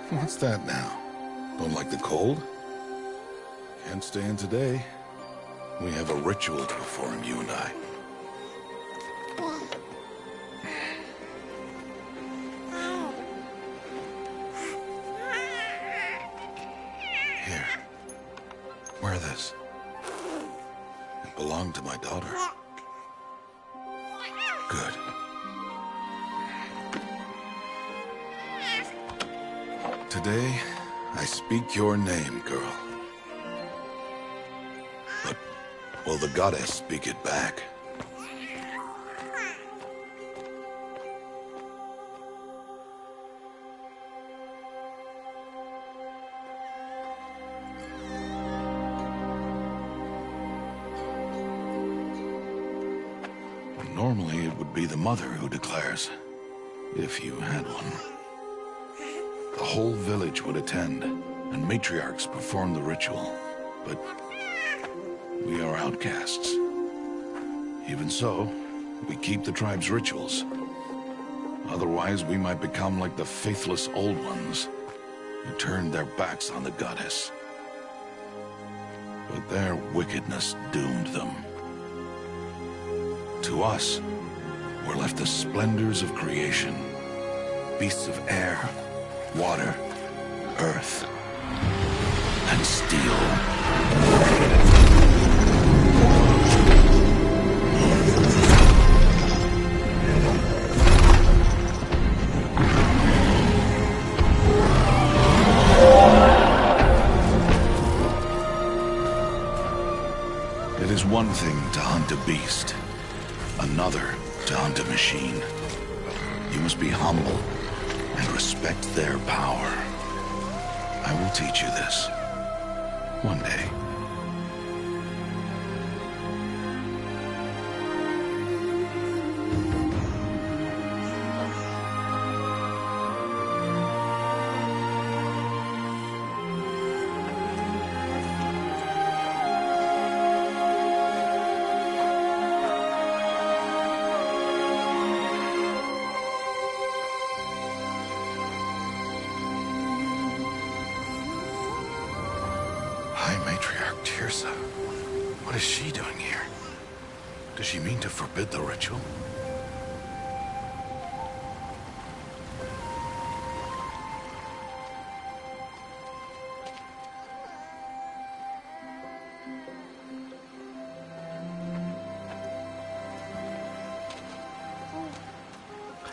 What's that now? Don't like the cold? Can't stay in today. We have a ritual to perform, you and I. Here. Wear this. It belonged to my daughter. Good. Today, I speak your name, girl. But will the goddess speak it back? Normally, it would be the mother who declares, if you had one. The whole village would attend, and matriarchs perform the ritual. But we are outcasts. Even so, we keep the tribe's rituals. Otherwise, we might become like the faithless old ones, who turned their backs on the goddess. But their wickedness doomed them. To us, were left the splendors of creation, beasts of air, water, earth, and steel. It is one thing to hunt a beast, another to hunt a machine. You must be humble and respect their power. I will teach you this. One day. Matriarch Tirsa. What is she doing here? Does she mean to forbid the ritual?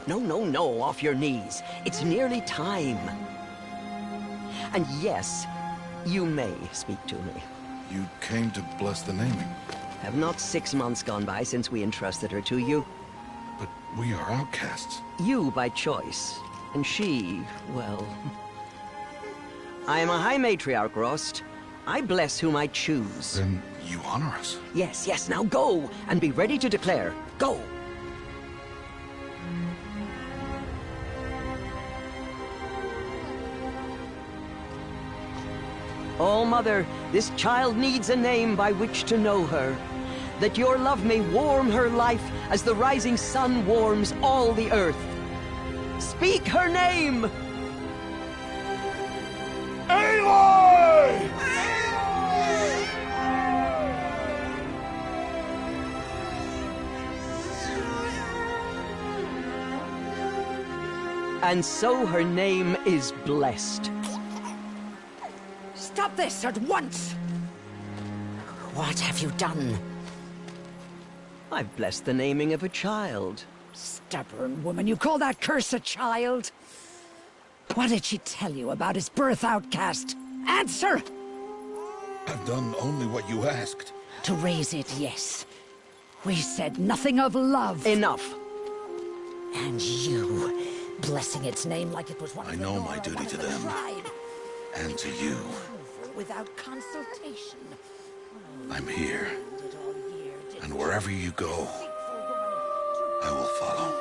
No, off your knees. It's nearly time. And yes, you may speak to me. You came to bless the naming. Have not 6 months gone by since we entrusted her to you? But we are outcasts. You by choice, and she, well... I am a High Matriarch, Rost. I bless whom I choose. Then you honor us. Yes, now go, and be ready to declare. Go! Oh, Mother, this child needs a name by which to know her. That your love may warm her life as the rising sun warms all the earth. Speak her name! Aloy! And so her name is blessed. Stop this at once! What have you done? I've blessed the naming of a child. Stubborn woman, you call that curse a child? What did she tell you about his birth, outcast? Answer! I've done only what you asked. To raise it, yes. We said nothing of love. Enough. And you, blessing its name like it was one I of know the my duty to them. Tribe. And to you. Without consultation. I'm here. And wherever you go, I will follow.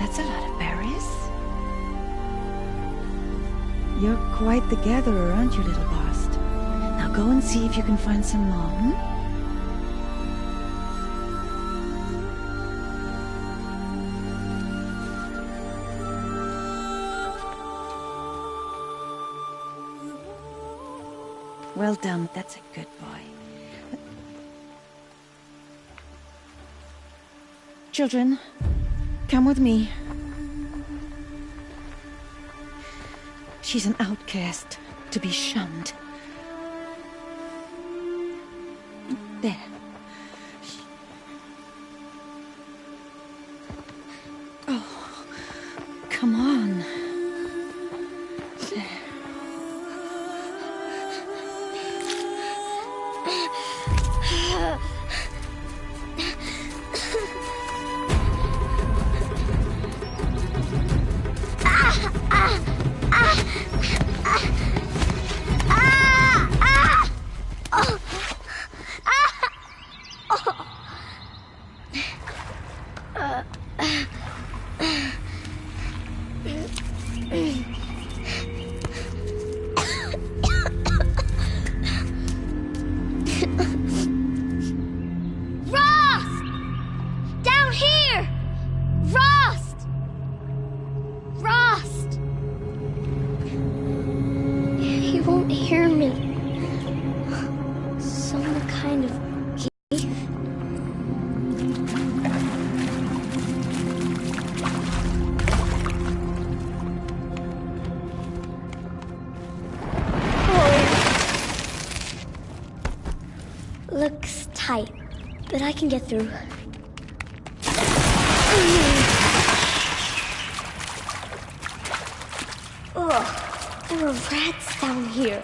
That's a lot of berries. You're quite the gatherer, aren't you, little Bast? Now go and see if you can find some more, hmm? Well done, that's a good boy. Children, come with me. She's an outcast, to be shunned. There. Oh, come on. There. Looks tight, but I can get through. Ugh, there are rats down here.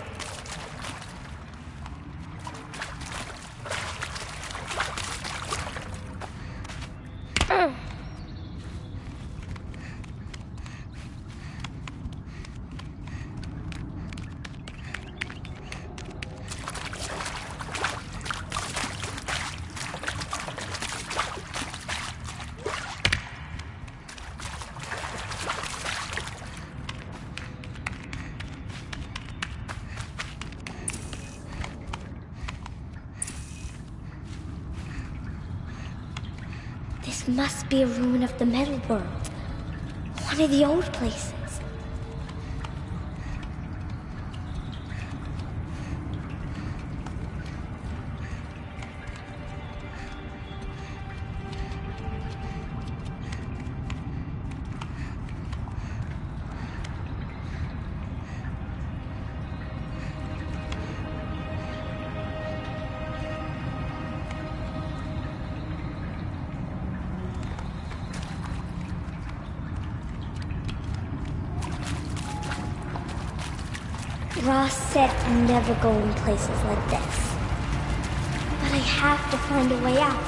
This must be a ruin of the metal world. One of the old places. Ross said never go in places like this. But I have to find a way out.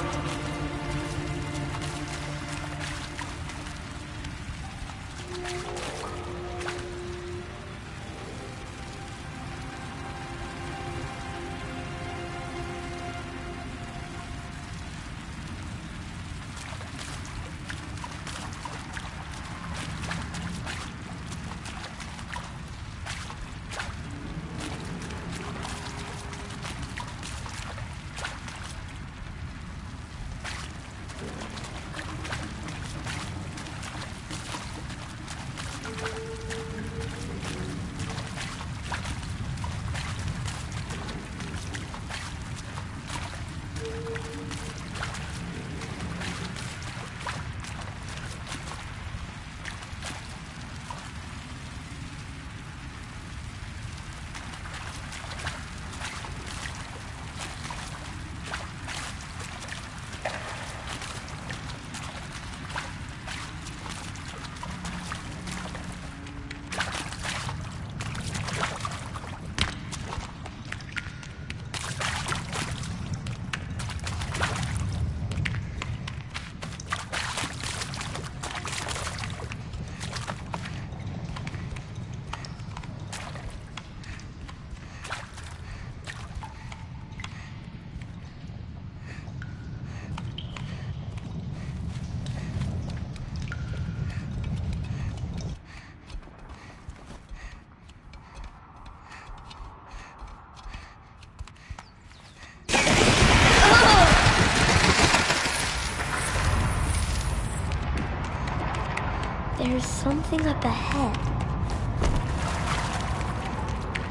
There's something up ahead.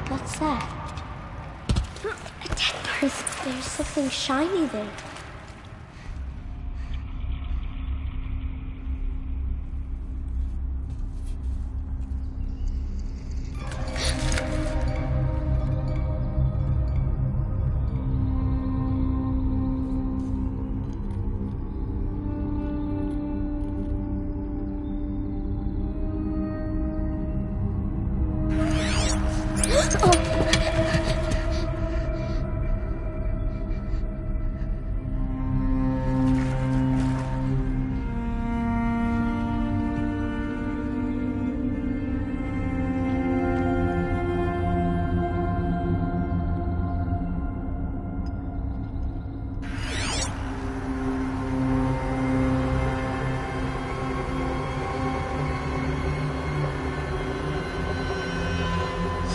What's that? A dead person. There's something shiny there.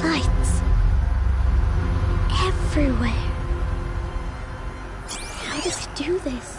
Lights. Everywhere. How does it do this?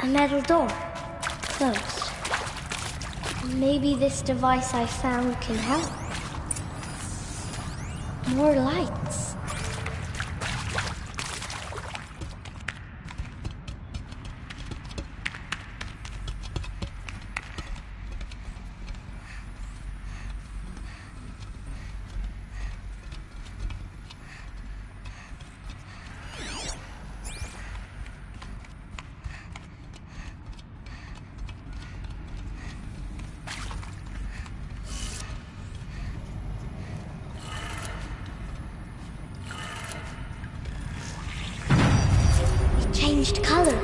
A metal door. Closed. Maybe this device I found can help. More lights. Changed color.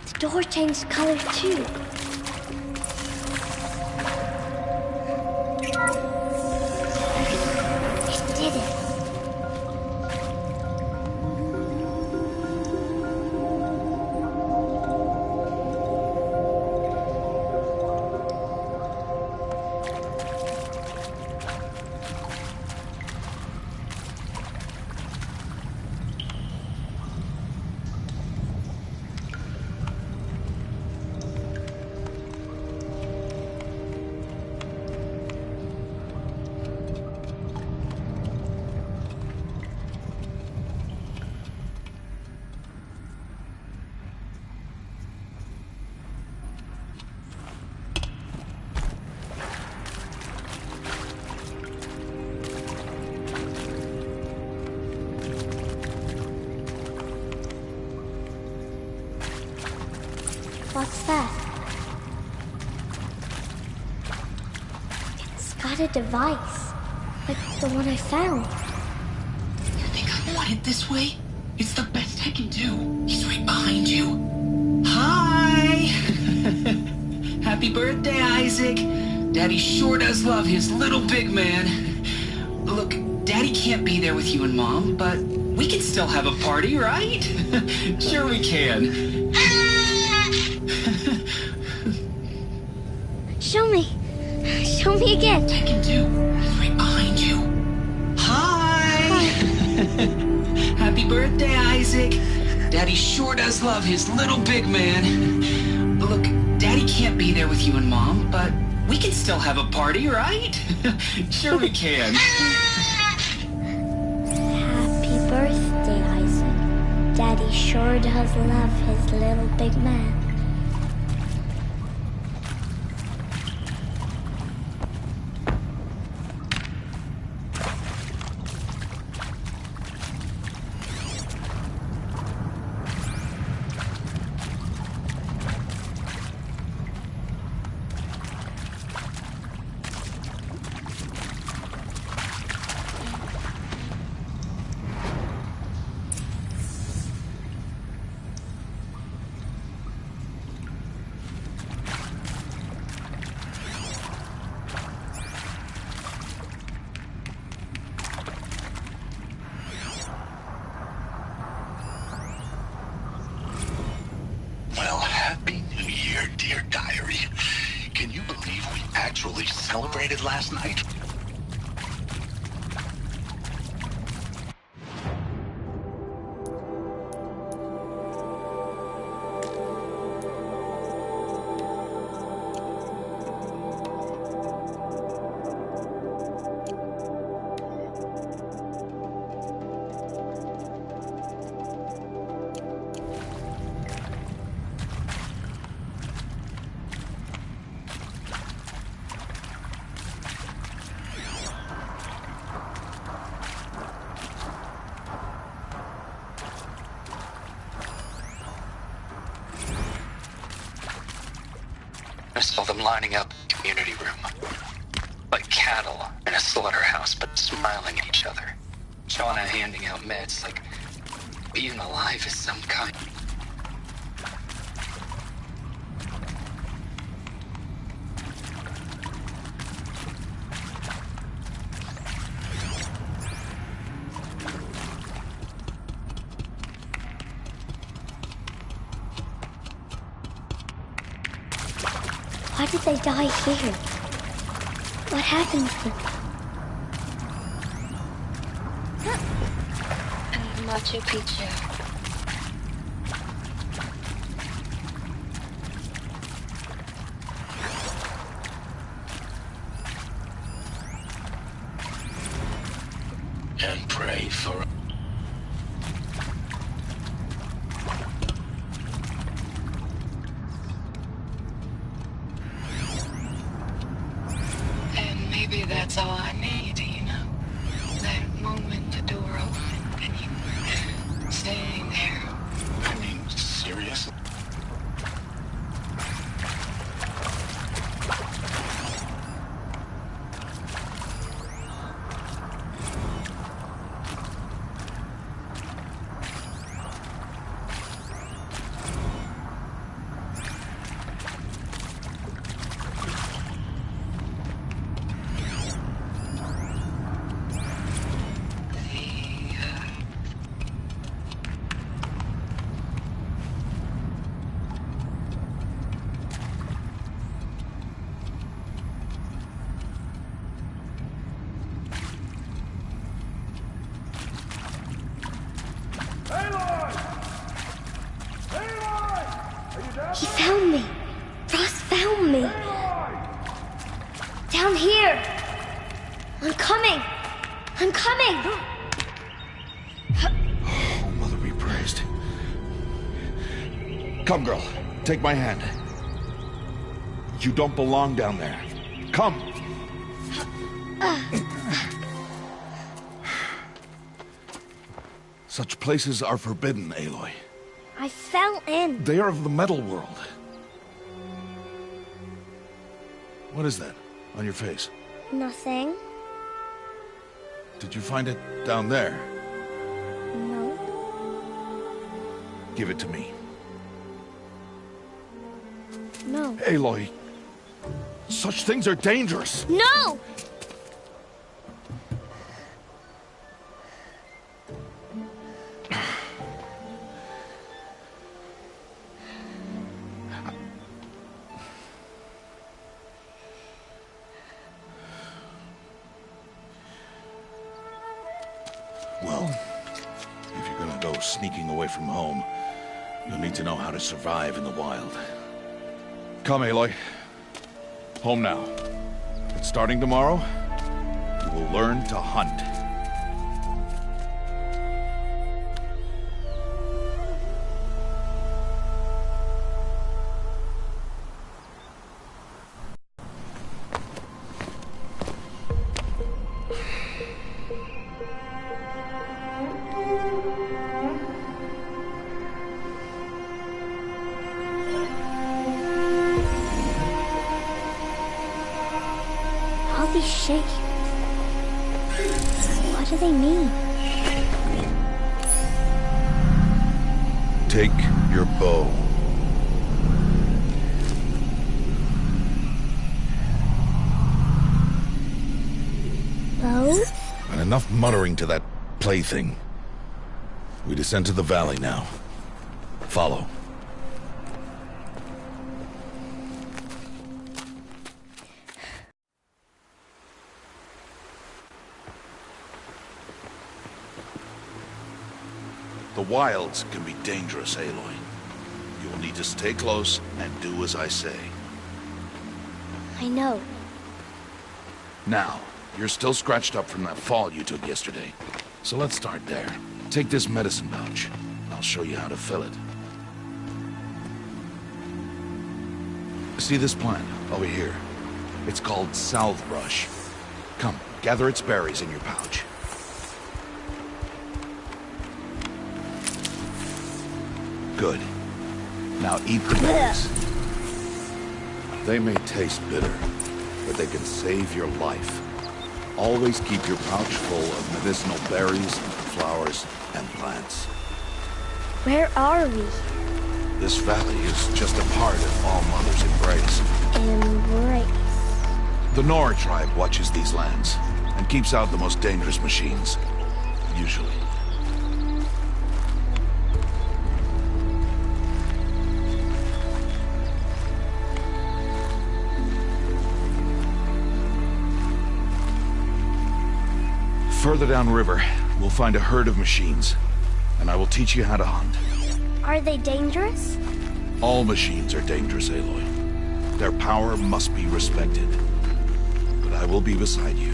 The door changed color too. It did it. What's that? It's got a device, like the one I found. You think I want it this way? It's the best I can do. He's right behind you. Hi! Happy birthday, Isaac. Daddy sure does love his little big man. Look, Daddy can't be there with you and Mom, but we can still have a party, right? Sure we can. Show me. Show me again. I can do. He's right behind you. Hi! Happy birthday, Isaac. Daddy sure does love his little big man. Look, Daddy can't be there with you and Mom, but we can still have a party, right? Sure we can. Happy birthday, Isaac. Daddy sure does love his little big man. actually celebrated last night. I saw them lining up in the community room. Like cattle in a slaughterhouse, but smiling at each other. Shauna handing out meds like being alive is some kind. Why did they die here? What happened to them? Machu Picchu. And pray for... And maybe that's all I need, you know? That moment the door opened and you were staying there. I mean, seriously? He found me. Ross found me. Down here. I'm coming. I'm coming. Oh, Mother be praised. Come, girl. Take my hand. You don't belong down there. Come. Such places are forbidden, Aloy. I fell in. They are of the metal world. What is that on your face? Nothing. Did you find it down there? No. Give it to me. No. Aloy, such things are dangerous. No! Well, if you're gonna go sneaking away from home, you'll need to know how to survive in the wild. Come, Aloy. Home now. But starting tomorrow, you will learn to hunt. All these shapes. What do they mean? Take your bow. Bow? And enough muttering to that plaything. We descend to the valley now. Follow. The wilds can be dangerous, Aloy. You will need to stay close and do as I say. I know. Now, you're still scratched up from that fall you took yesterday. So let's start there. Take this medicine pouch. I'll show you how to fill it. See this plant over here? It's called salve brush. Come, gather its berries in your pouch. Good. Now eat the berries. They may taste bitter, but they can save your life. Always keep your pouch full of medicinal berries, flowers, and plants. Where are we? This valley is just a part of All Mother's embrace. Embrace. The Nora tribe watches these lands and keeps out the most dangerous machines, usually. Further downriver, we'll find a herd of machines, and I will teach you how to hunt. Are they dangerous? All machines are dangerous, Aloy. Their power must be respected. But I will be beside you.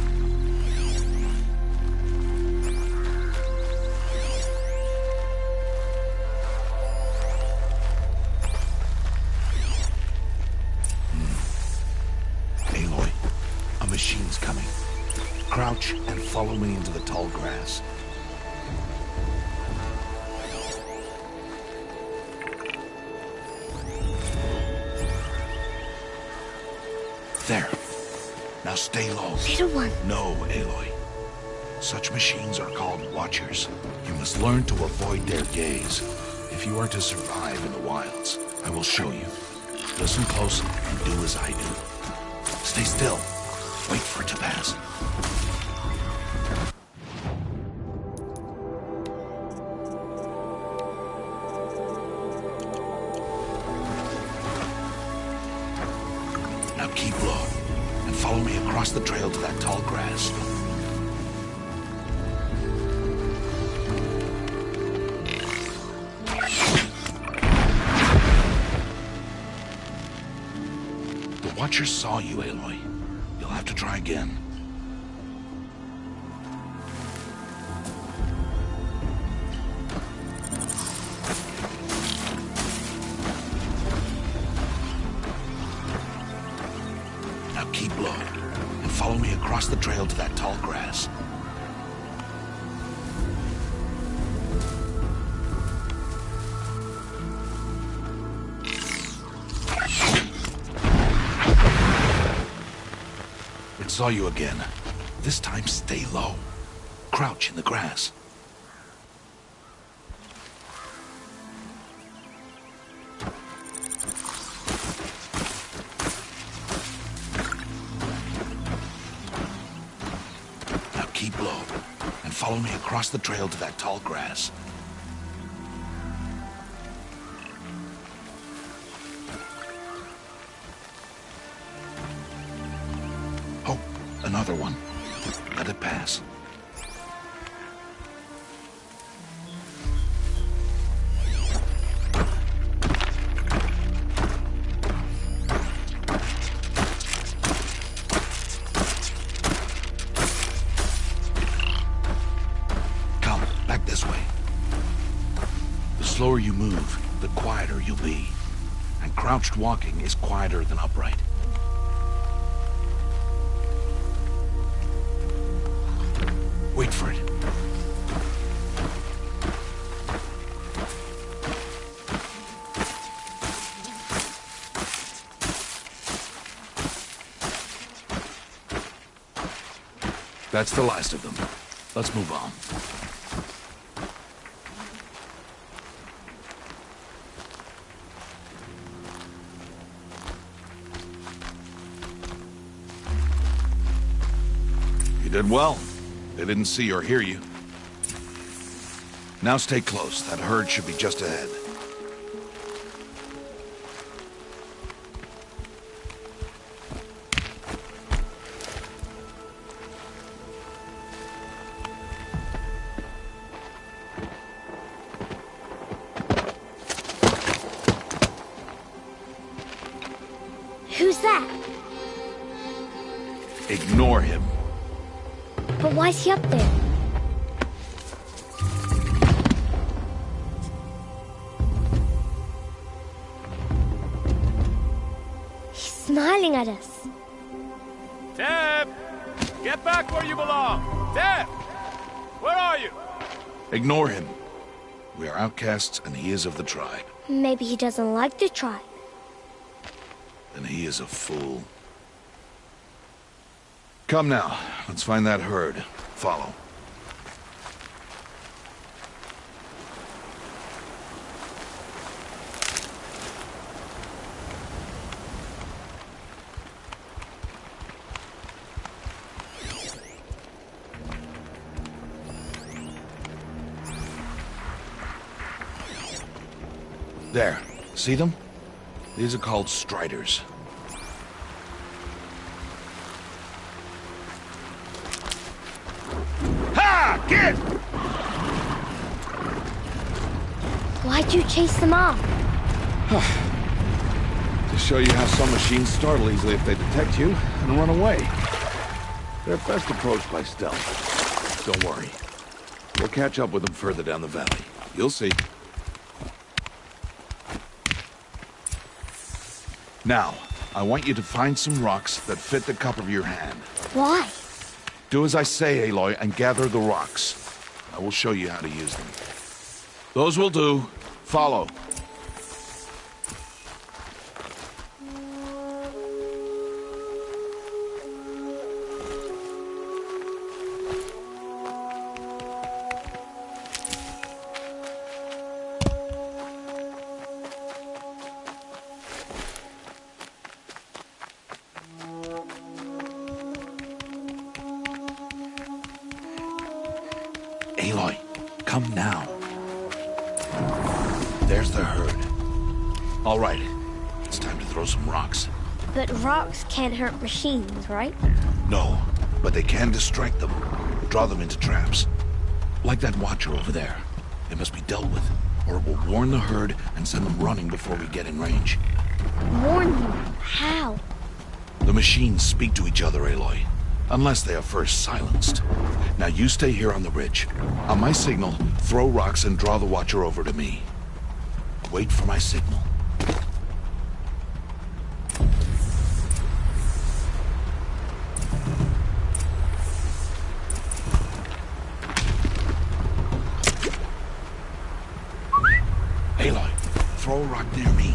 Aloy, a machine's coming. Crouch and follow me into the tall grass. There. Now stay low. Little one. No, Aloy. Such machines are called Watchers. You must learn to avoid their gaze if you are to survive in the wilds. I will show you. Listen close and do as I do. Stay still. Wait for it to pass. Now keep low and follow me across the trail to that tall grass. The Watchers saw you, Aloy. You'll have to try again. Now keep low and follow me across the trail to that tall grass. It saw you again. This time stay low. Crouch in the grass. Now keep low and follow me across the trail to that tall grass. Oh, another one. Let it pass. Come, back this way. The slower you move, the quieter you'll be. And crouched walking is quieter than upright. Wait for it. That's the last of them. Let's move on. You did well. They didn't see or hear you. Now stay close. That herd should be just ahead. Ignore him. But why's he up there? He's smiling at us. Deb! Get back where you belong! Deb! Where are you? Ignore him. We are outcasts, and he is of the tribe. Maybe he doesn't like the tribe. Then he is a fool. Come now, let's find that herd. Follow. There. See them? These are called striders. Ha! Get! Why'd you chase them off? To show you how some machines startle easily if they detect you and run away. They're best approached by stealth. Don't worry. We'll catch up with them further down the valley. You'll see. Now, I want you to find some rocks that fit the cup of your hand. Why? Do as I say, Aloy, and gather the rocks. I will show you how to use them. Those will do. Follow. Aloy, come now. There's the herd. All right, it's time to throw some rocks. But rocks can't hurt machines, right? No, but they can distract them. Draw them into traps. Like that watcher over there. It must be dealt with, or it will warn the herd and send them running before we get in range. Warn them? How? The machines speak to each other, Aloy. Unless they are first silenced. Now you stay here on the ridge. On my signal, throw rocks and draw the watcher over to me. Wait for my signal. Aloy, throw a rock near me.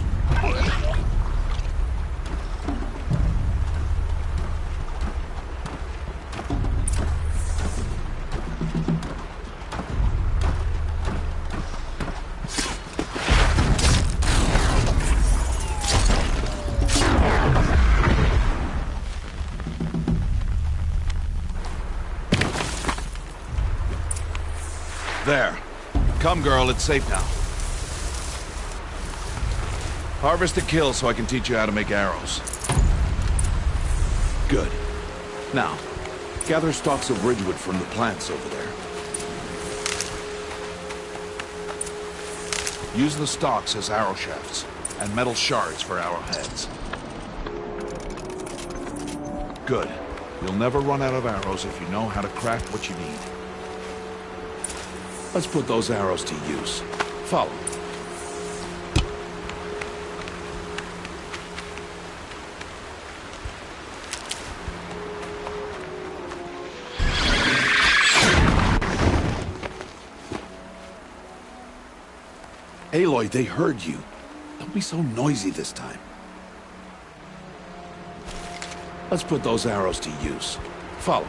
There. Come, girl, it's safe now. Harvest a kill so I can teach you how to make arrows. Good. Now, gather stalks of ridgewood from the plants over there. Use the stalks as arrow shafts, and metal shards for arrowheads. Good. You'll never run out of arrows if you know how to craft what you need. Let's put those arrows to use. Follow. Aloy, they heard you. Don't be so noisy this time. Let's put those arrows to use. Follow.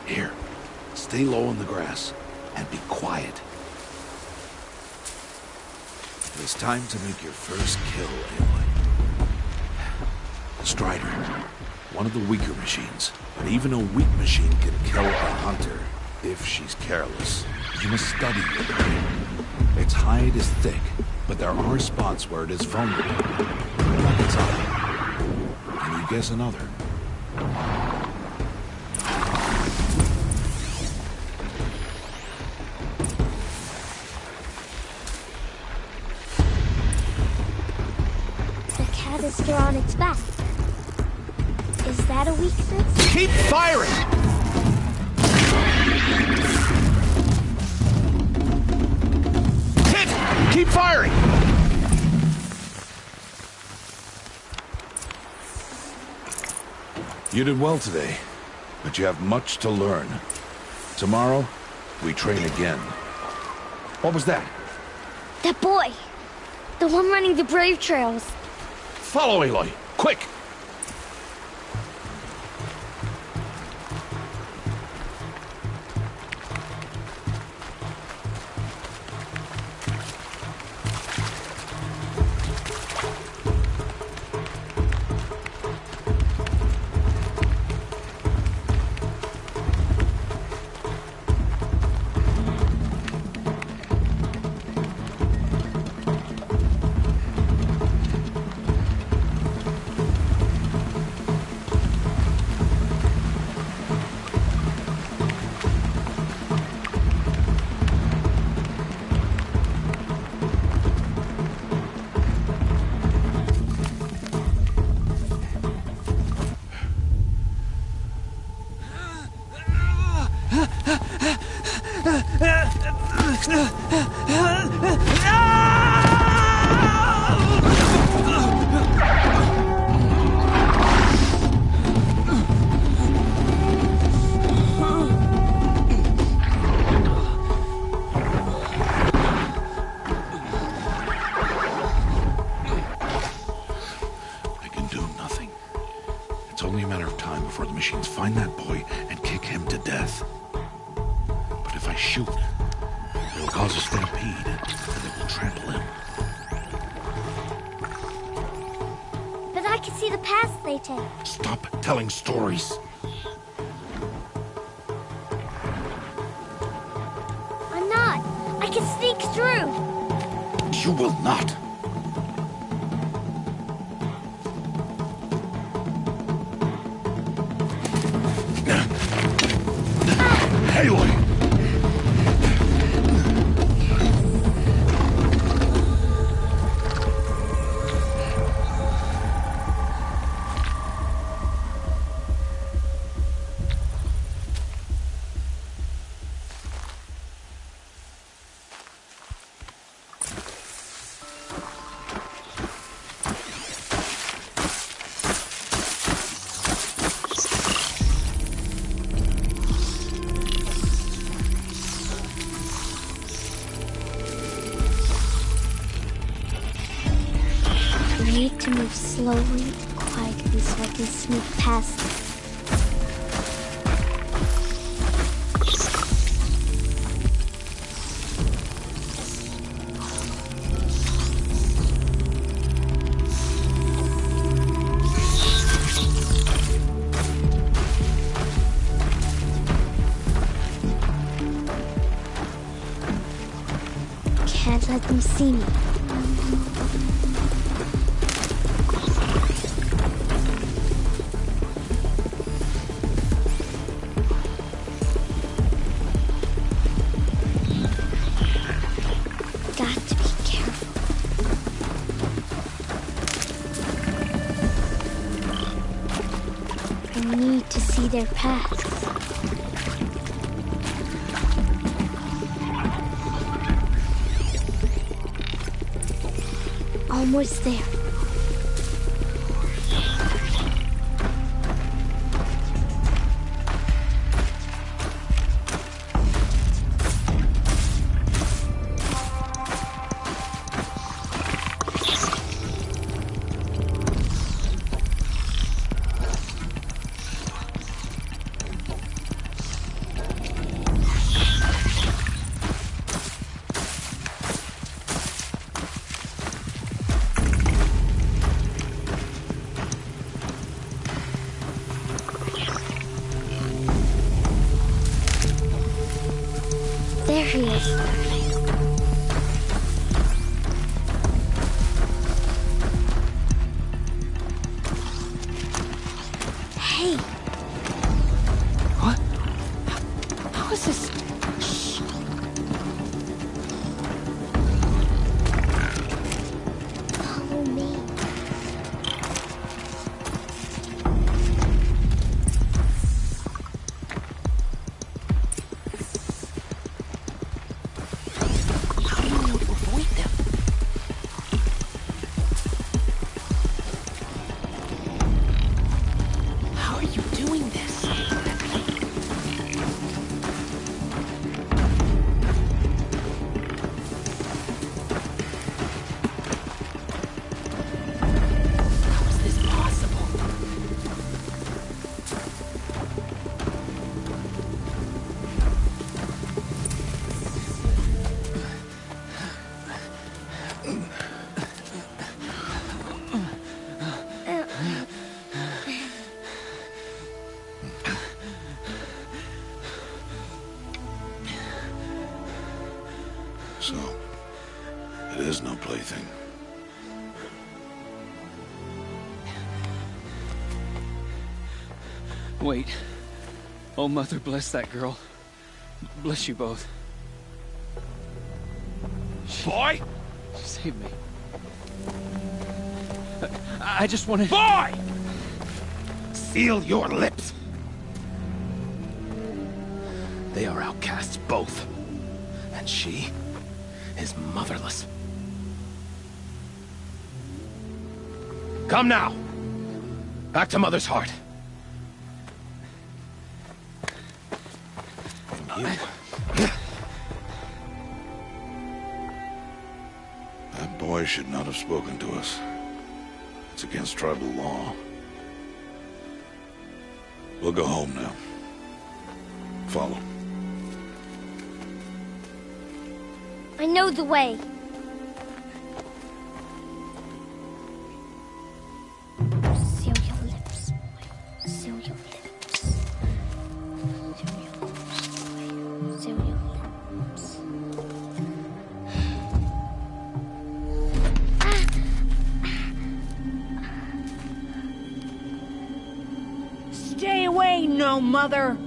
Here, stay low in the grass, and be quiet. It is time to make your first kill, Aloy. Strider, one of the weaker machines, but even a weak machine can kill a hunter if she's careless. You must study it. Its hide is thick, but there are spots where it is vulnerable, like its eye. Can you guess another? you're on its back. Is that a weakness? Keep firing! Hit! Keep firing! You did well today, but you have much to learn. Tomorrow, we train again. What was that? That boy! The one running the brave trails. Follow Aloy, quick! Before the machines find that boy and kick him to death. But if I shoot, it will cause a stampede, and they will trample him. But I can see the paths they take. Stop telling stories. I'm not. I can sneak through. You will not. Aloy! I need to move slowly, quietly, so I can sneak past them. Can't let them see me. I need to see their paths. Almost there. There he is. Hey. What? How is this? Shh. Follow me. are you doing this? How is this possible? So, it is no plaything. Wait. Oh, Mother, bless that girl. Bless you both. Boy! She saved me. I just wanted... Boy! Seal your lips! They are outcasts, both. And she is motherless. Come now! Back to Mother's heart. That boy should not have spoken to us. It's against tribal law. We'll go home now. Follow. I know the way. Seal your lips, boy. Seal your lips. Seal your lips, boy. Seal your lips. Stay away, no mother!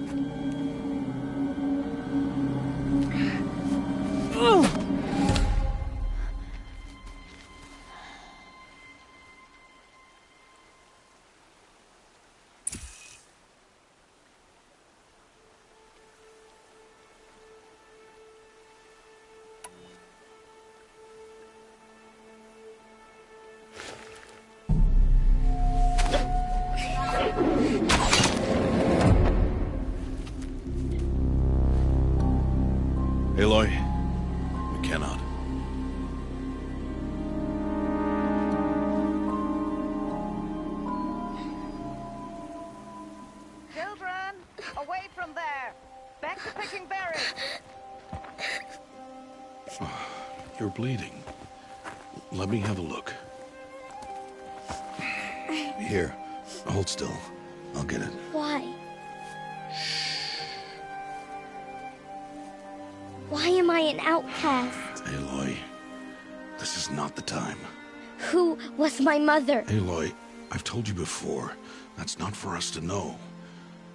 Aloy, we cannot. Children, away from there. Back to picking berries. You're bleeding. Let me have a look. Here, hold still. I'll get it. Why? Why am I an outcast? Aloy, this is not the time. Who was my mother? Aloy, I've told you before, that's not for us to know.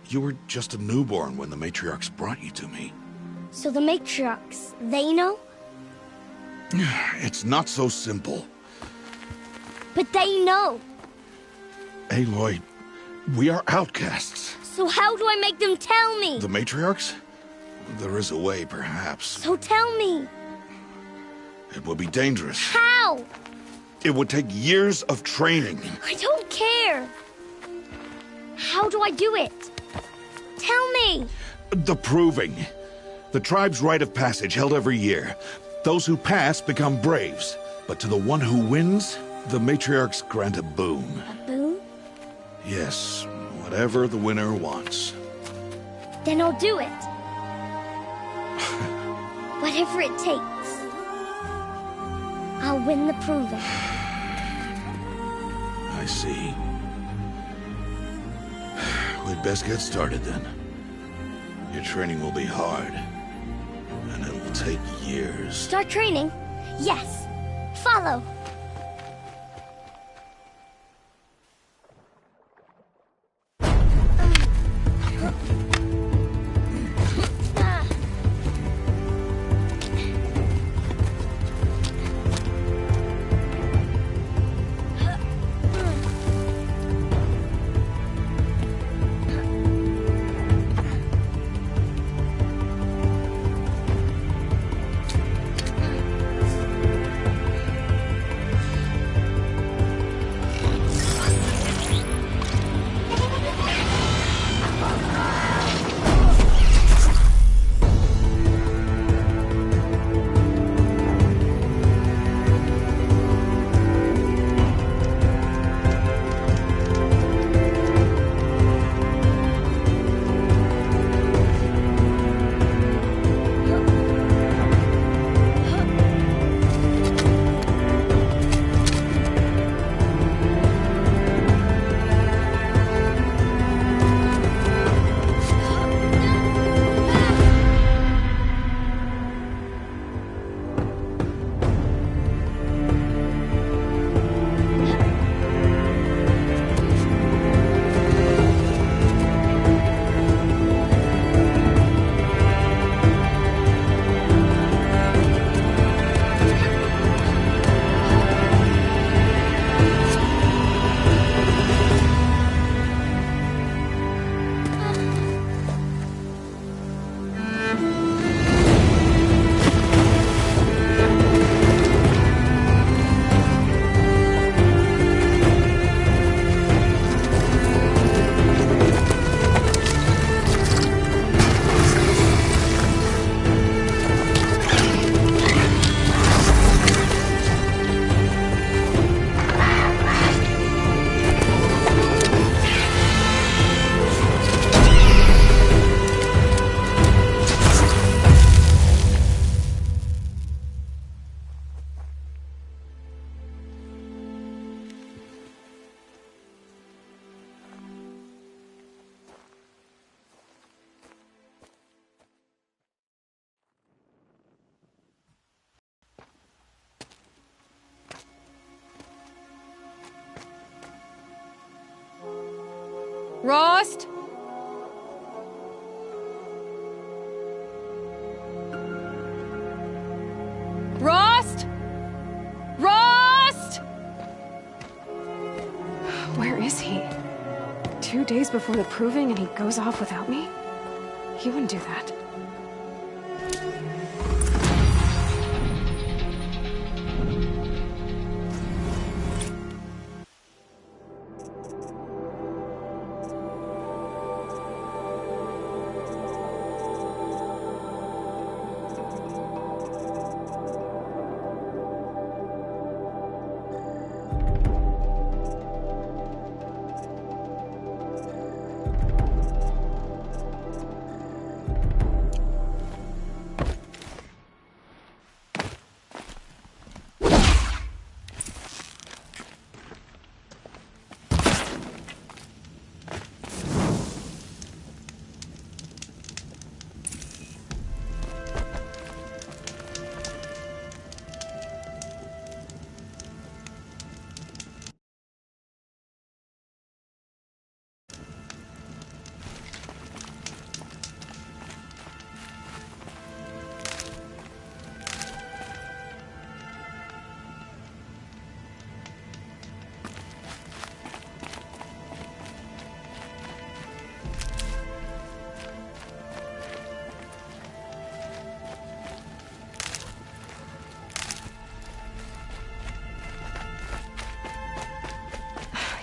You were just a newborn when the matriarchs brought you to me. So the matriarchs, they know? It's not so simple. But they know. Aloy, we are outcasts. So how do I make them tell me? The matriarchs? There is a way, perhaps. So tell me. It would be dangerous. How? It would take years of training. I don't care. How do I do it? Tell me. The proving. The tribe's rite of passage held every year. Those who pass become braves. But to the one who wins, the matriarchs grant a boon. A boon? Yes, whatever the winner wants. Then I'll do it. Whatever it takes. I'll win the proving. I see. We'd best get started then. Your training will be hard. And it will take years. Start training? Yes. Follow. Rost? Rost? Rost? Where is he? 2 days before the proving and he goes off without me? He wouldn't do that.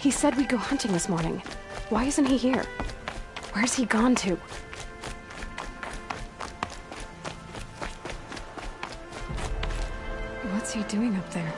He said we'd go hunting this morning. Why isn't he here? Where's he gone to? What's he doing up there?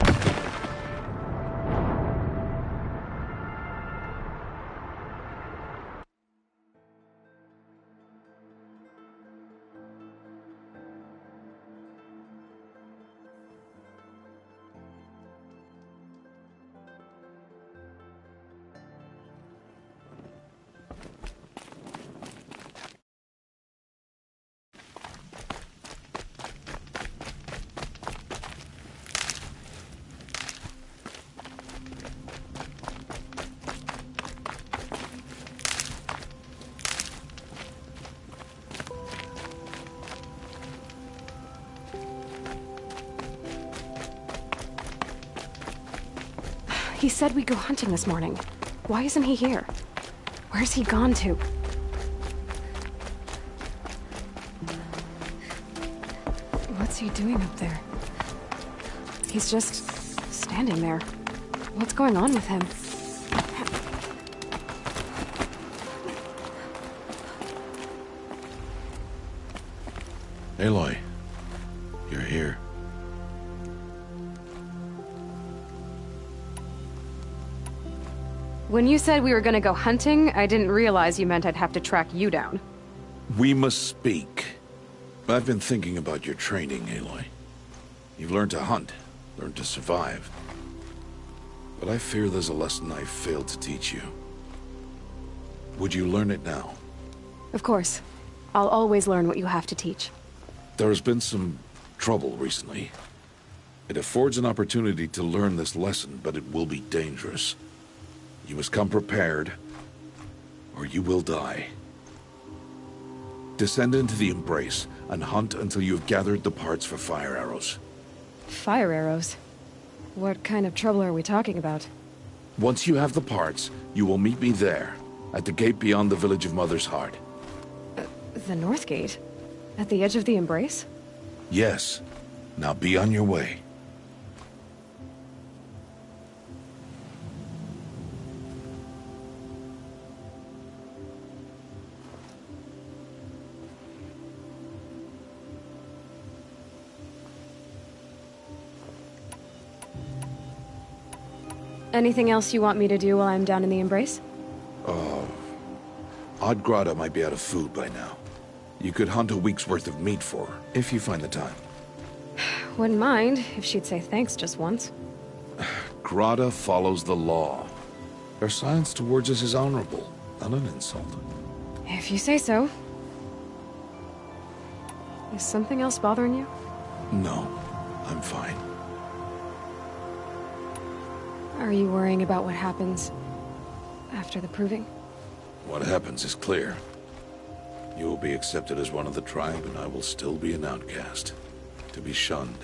He said we'd go hunting this morning. Why isn't he here? Where's he gone to? What's he doing up there? He's just standing there. What's going on with him? Aloy, you're here. When you said we were gonna go hunting, I didn't realize you meant I'd have to track you down. We must speak. I've been thinking about your training, Aloy. You've learned to hunt, learned to survive. But I fear there's a lesson I failed to teach you. Would you learn it now? Of course. I'll always learn what you have to teach. There has been some trouble recently. It affords an opportunity to learn this lesson, but it will be dangerous. You must come prepared, or you will die. Descend into the Embrace and hunt until you have gathered the parts for fire arrows. Fire arrows? What kind of trouble are we talking about? Once you have the parts, you will meet me there, at the gate beyond the village of Mother's Heart. The North Gate? At the edge of the Embrace? Yes. Now be on your way. Anything else you want me to do while I'm down in the Embrace? Odd Grata might be out of food by now. You could hunt a week's worth of meat for her, if you find the time. Wouldn't mind if she'd say thanks just once. Grata follows the law. Her silence towards us is honorable, not an insult. If you say so. Is something else bothering you? No, I'm fine. Are you worrying about what happens after the proving? What happens is clear. You will be accepted as one of the tribe, and I will still be an outcast. To be shunned.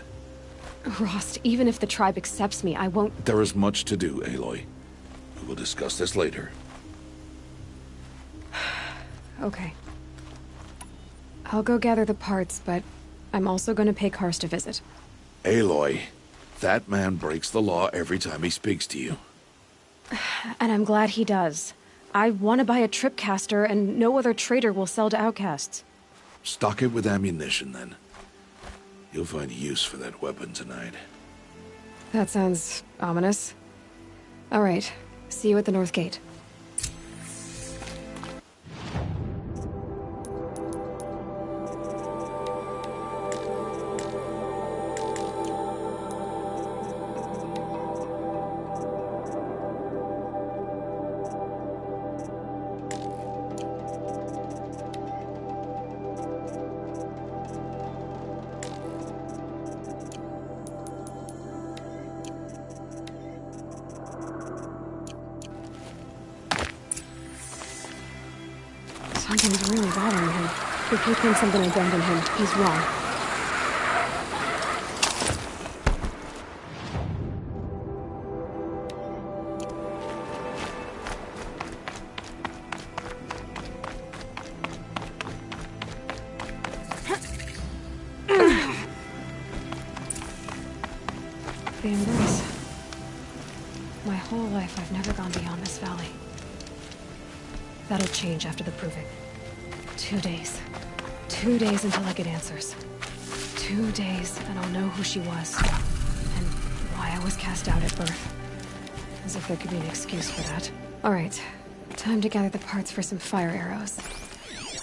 Rost, even if the tribe accepts me, I won't... There is much to do, Aloy. We will discuss this later. Okay. I'll go gather the parts, but I'm also gonna pay Karst a visit. Aloy, that man breaks the law every time he speaks to you. And I'm glad he does. I want to buy a tripcaster, and no other trader will sell to outcasts. Stock it with ammunition, then. You'll find use for that weapon tonight. That sounds ominous. All right. See you at the North Gate. Something's really bothering him. If he thinks I'm gonna abandon him, he's wrong. The embrace. My whole life, I've never gone beyond this valley. That'll change after the proving. 2 days. 2 days until I get answers. 2 days, and I'll know who she was. And why I was cast out at birth. As if there could be an excuse for that. Alright. Time to gather the parts for some fire arrows.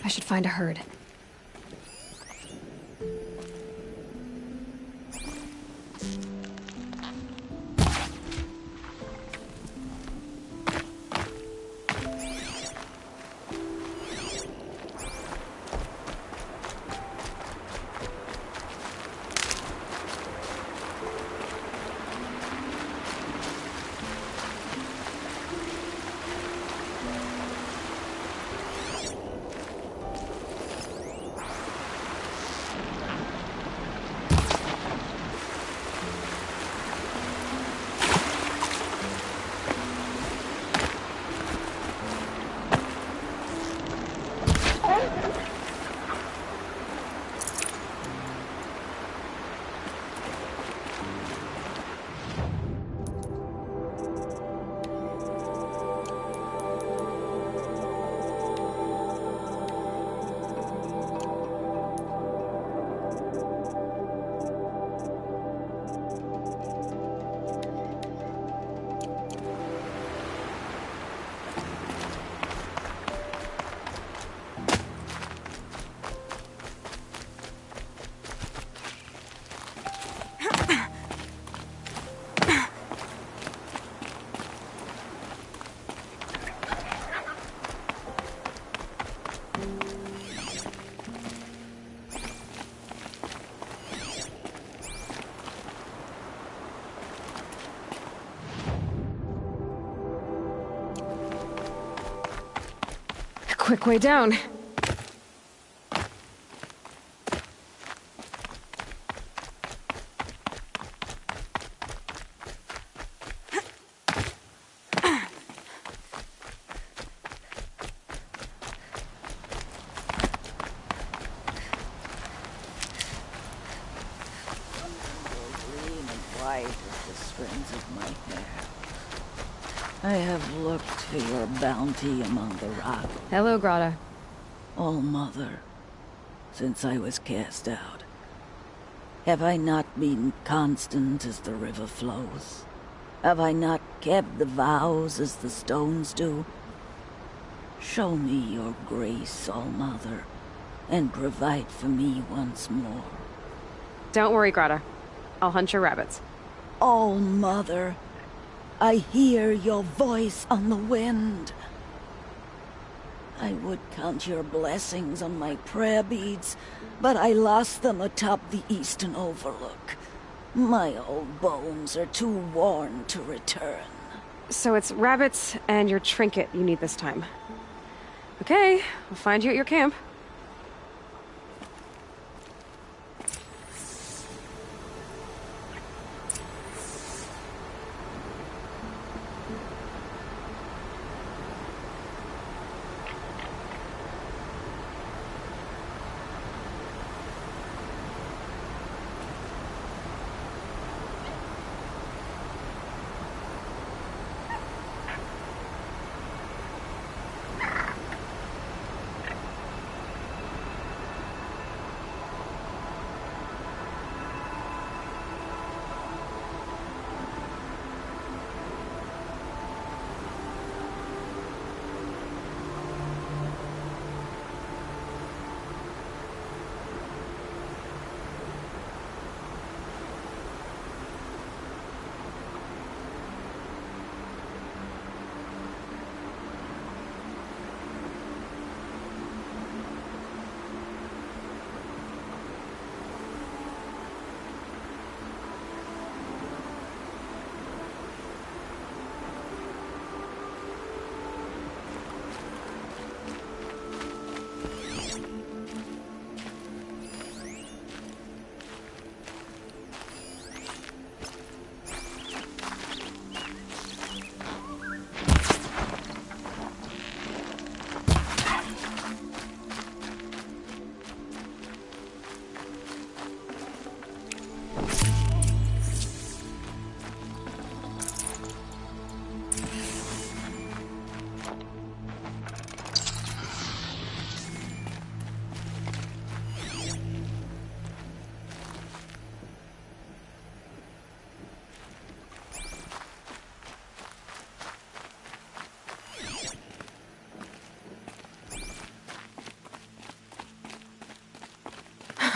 I should find a herd. Quick way down. White as the strands of my hair. I have looked for your bounty among the rocks. Hello, Grata. Oh, Mother, since I was cast out, have I not been constant as the river flows? Have I not kept the vows as the stones do? Show me your grace, All Mother, and provide for me once more. Don't worry, Grata. I'll hunt your rabbits. All Mother, I hear your voice on the wind. I would count your blessings on my prayer beads, but I lost them atop the eastern overlook. My old bones are too worn to return. So it's rabbits and your trinket you need this time. Okay, I'll find you at your camp.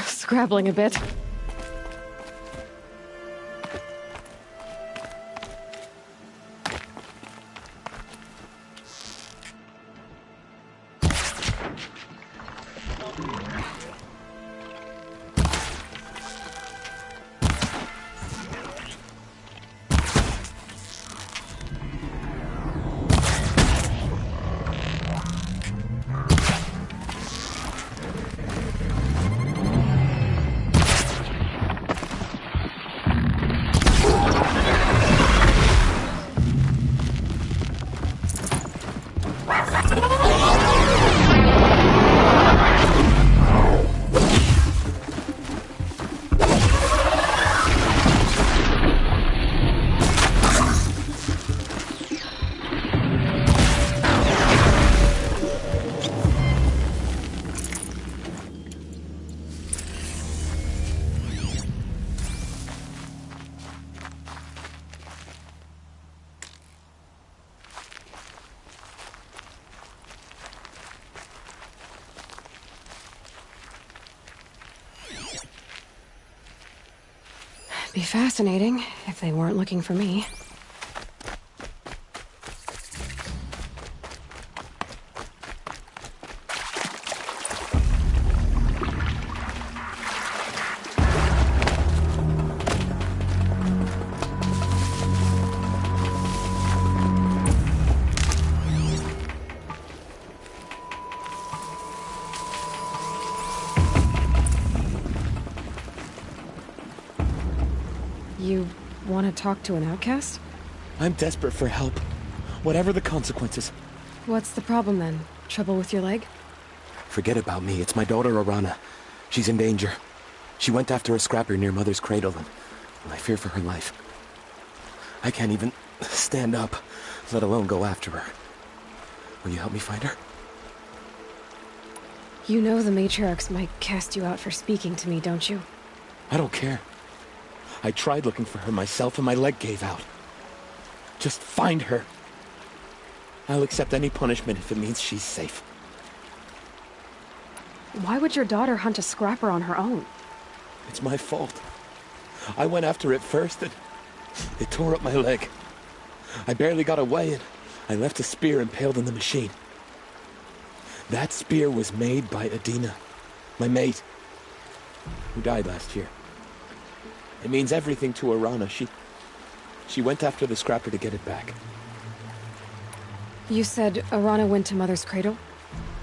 Scrabbling a bit. Be fascinating if they weren't looking for me. You want to talk to an outcast? I'm desperate for help. Whatever the consequences. What's the problem then? Trouble with your leg? Forget about me. It's my daughter, Arana. She's in danger. She went after a scrapper near Mother's cradle, and I fear for her life. I can't even stand up, let alone go after her. Will you help me find her? You know the matriarchs might cast you out for speaking to me, don't you? I don't care. I tried looking for her myself and my leg gave out. Just find her. I'll accept any punishment if it means she's safe. Why would your daughter hunt a scrapper on her own? It's my fault. I went after it first and it tore up my leg. I barely got away and I left a spear impaled in the machine. That spear was made by Adina, my mate, who died last year. It means everything to Arana. She went after the scrapper to get it back. You said Arana went to Mother's cradle?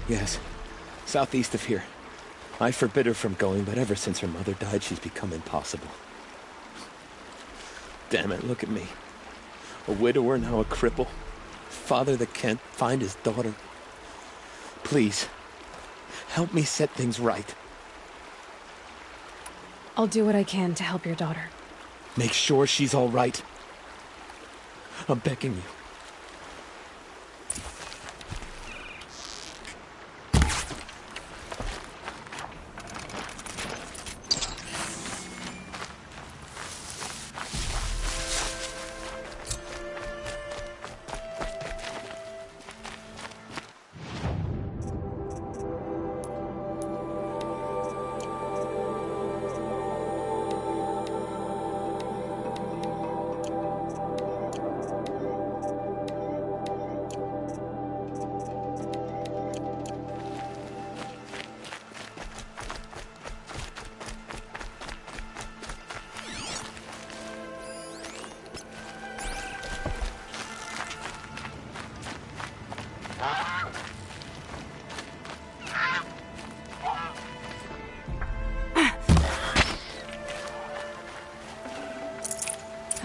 Yes, southeast of here. I forbid her from going, but ever since her mother died, she's become impossible. Damn it, look at me. A widower, now a cripple. Father that can't find his daughter. Please, help me set things right. I'll do what I can to help your daughter. Make sure she's all right. I'm begging you.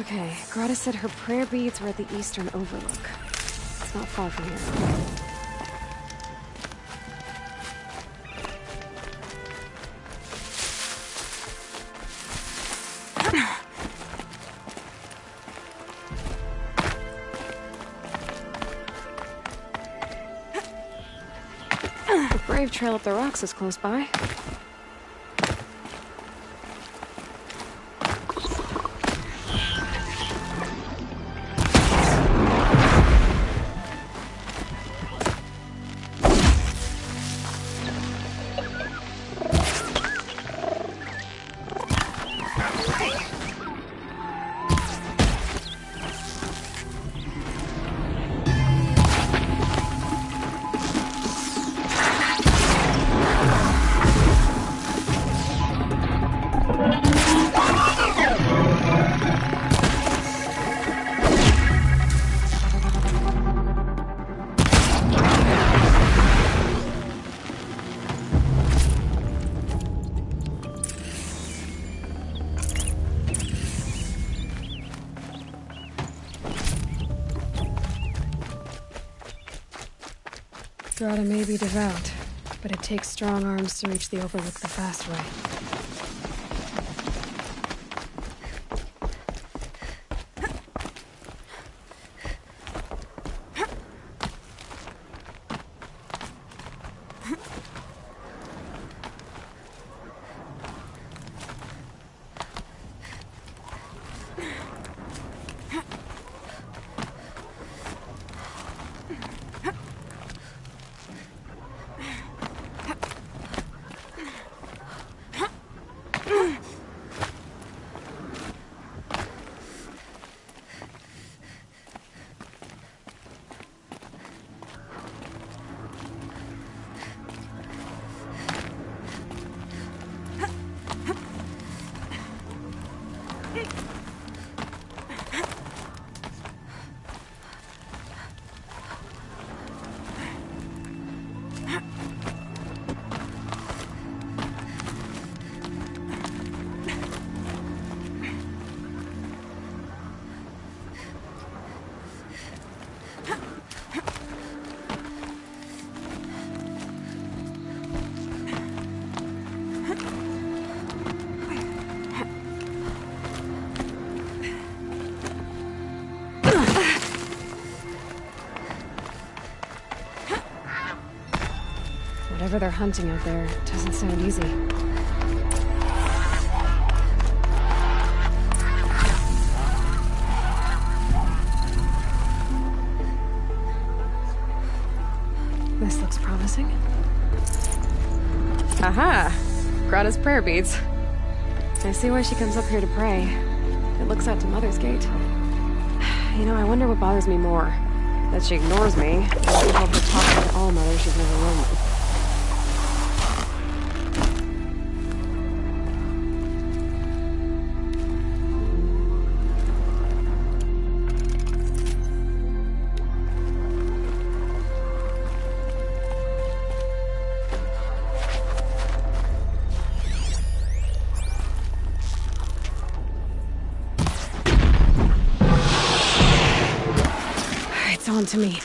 Okay, Greta said her prayer beads were at the eastern overlook. It's not far from here. The Brave Trail up the rocks is close by. Greta may be devout, but it takes strong arms to reach the overlook the fast way. Whatever they're hunting out there, it doesn't sound easy. This looks promising. Aha! Greta's prayer beads. I see why she comes up here to pray. It looks out to Mother's Gate. You know, I wonder what bothers me more. That she ignores me, or that she helps her talk to all mothers she's never run with. to me.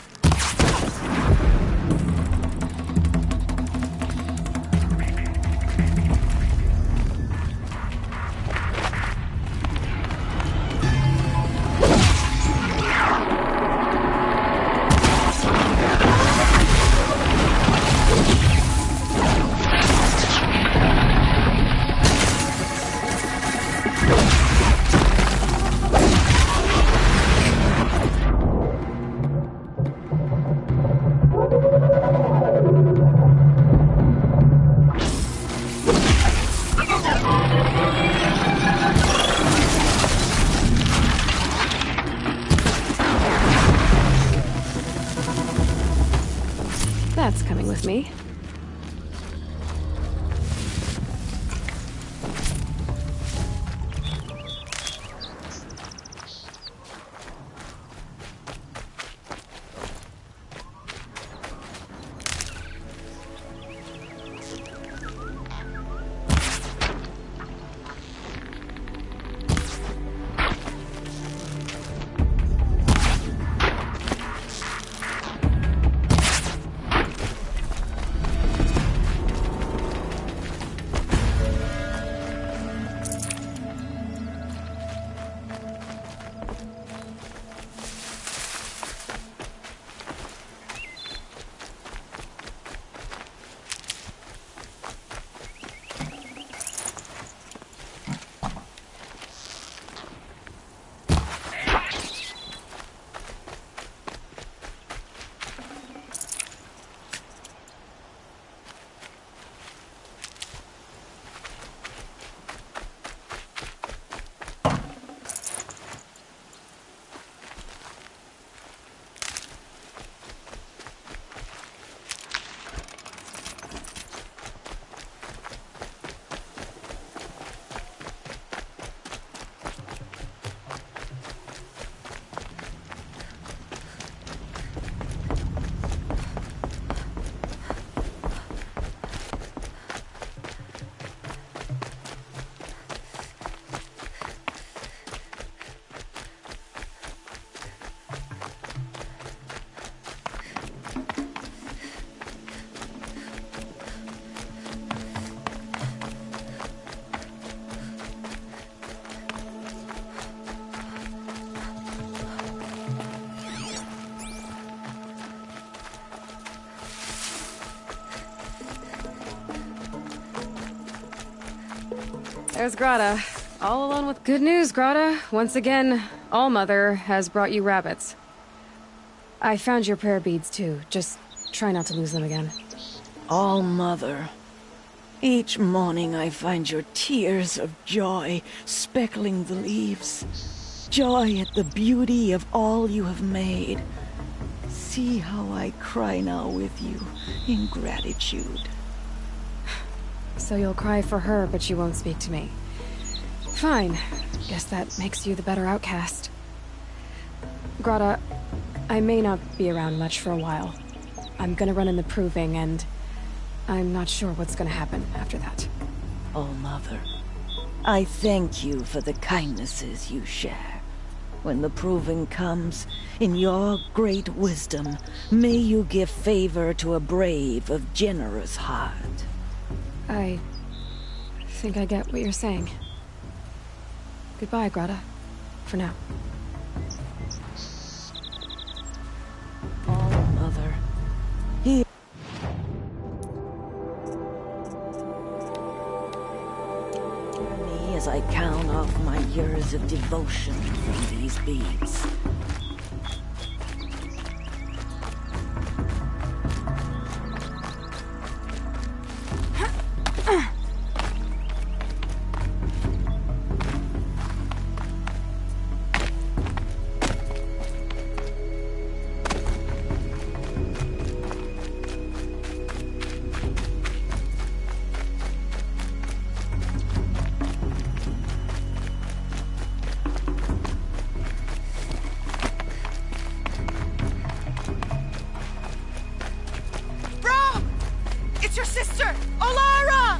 That's coming with me. There's Grata. All alone with good news, Grata. Once again, All-Mother has brought you rabbits. I found your prayer beads, too. Just try not to lose them again. All-Mother. Each morning I find your tears of joy speckling the leaves. Joy at the beauty of all you have made. See how I cry now with you in gratitude. So you'll cry for her, but you won't speak to me. Fine. Guess that makes you the better outcast. Grata, I may not be around much for a while. I'm gonna run in the proving, and I'm not sure what's gonna happen after that. Oh, Mother, I thank you for the kindnesses you share. When the proving comes, in your great wisdom, may you give favor to a brave of generous heart. I think I get what you're saying. Goodbye, Grata. For now. Oh, Mother. Hear me as I count off my years of devotion from these beads. Your sister, Olara!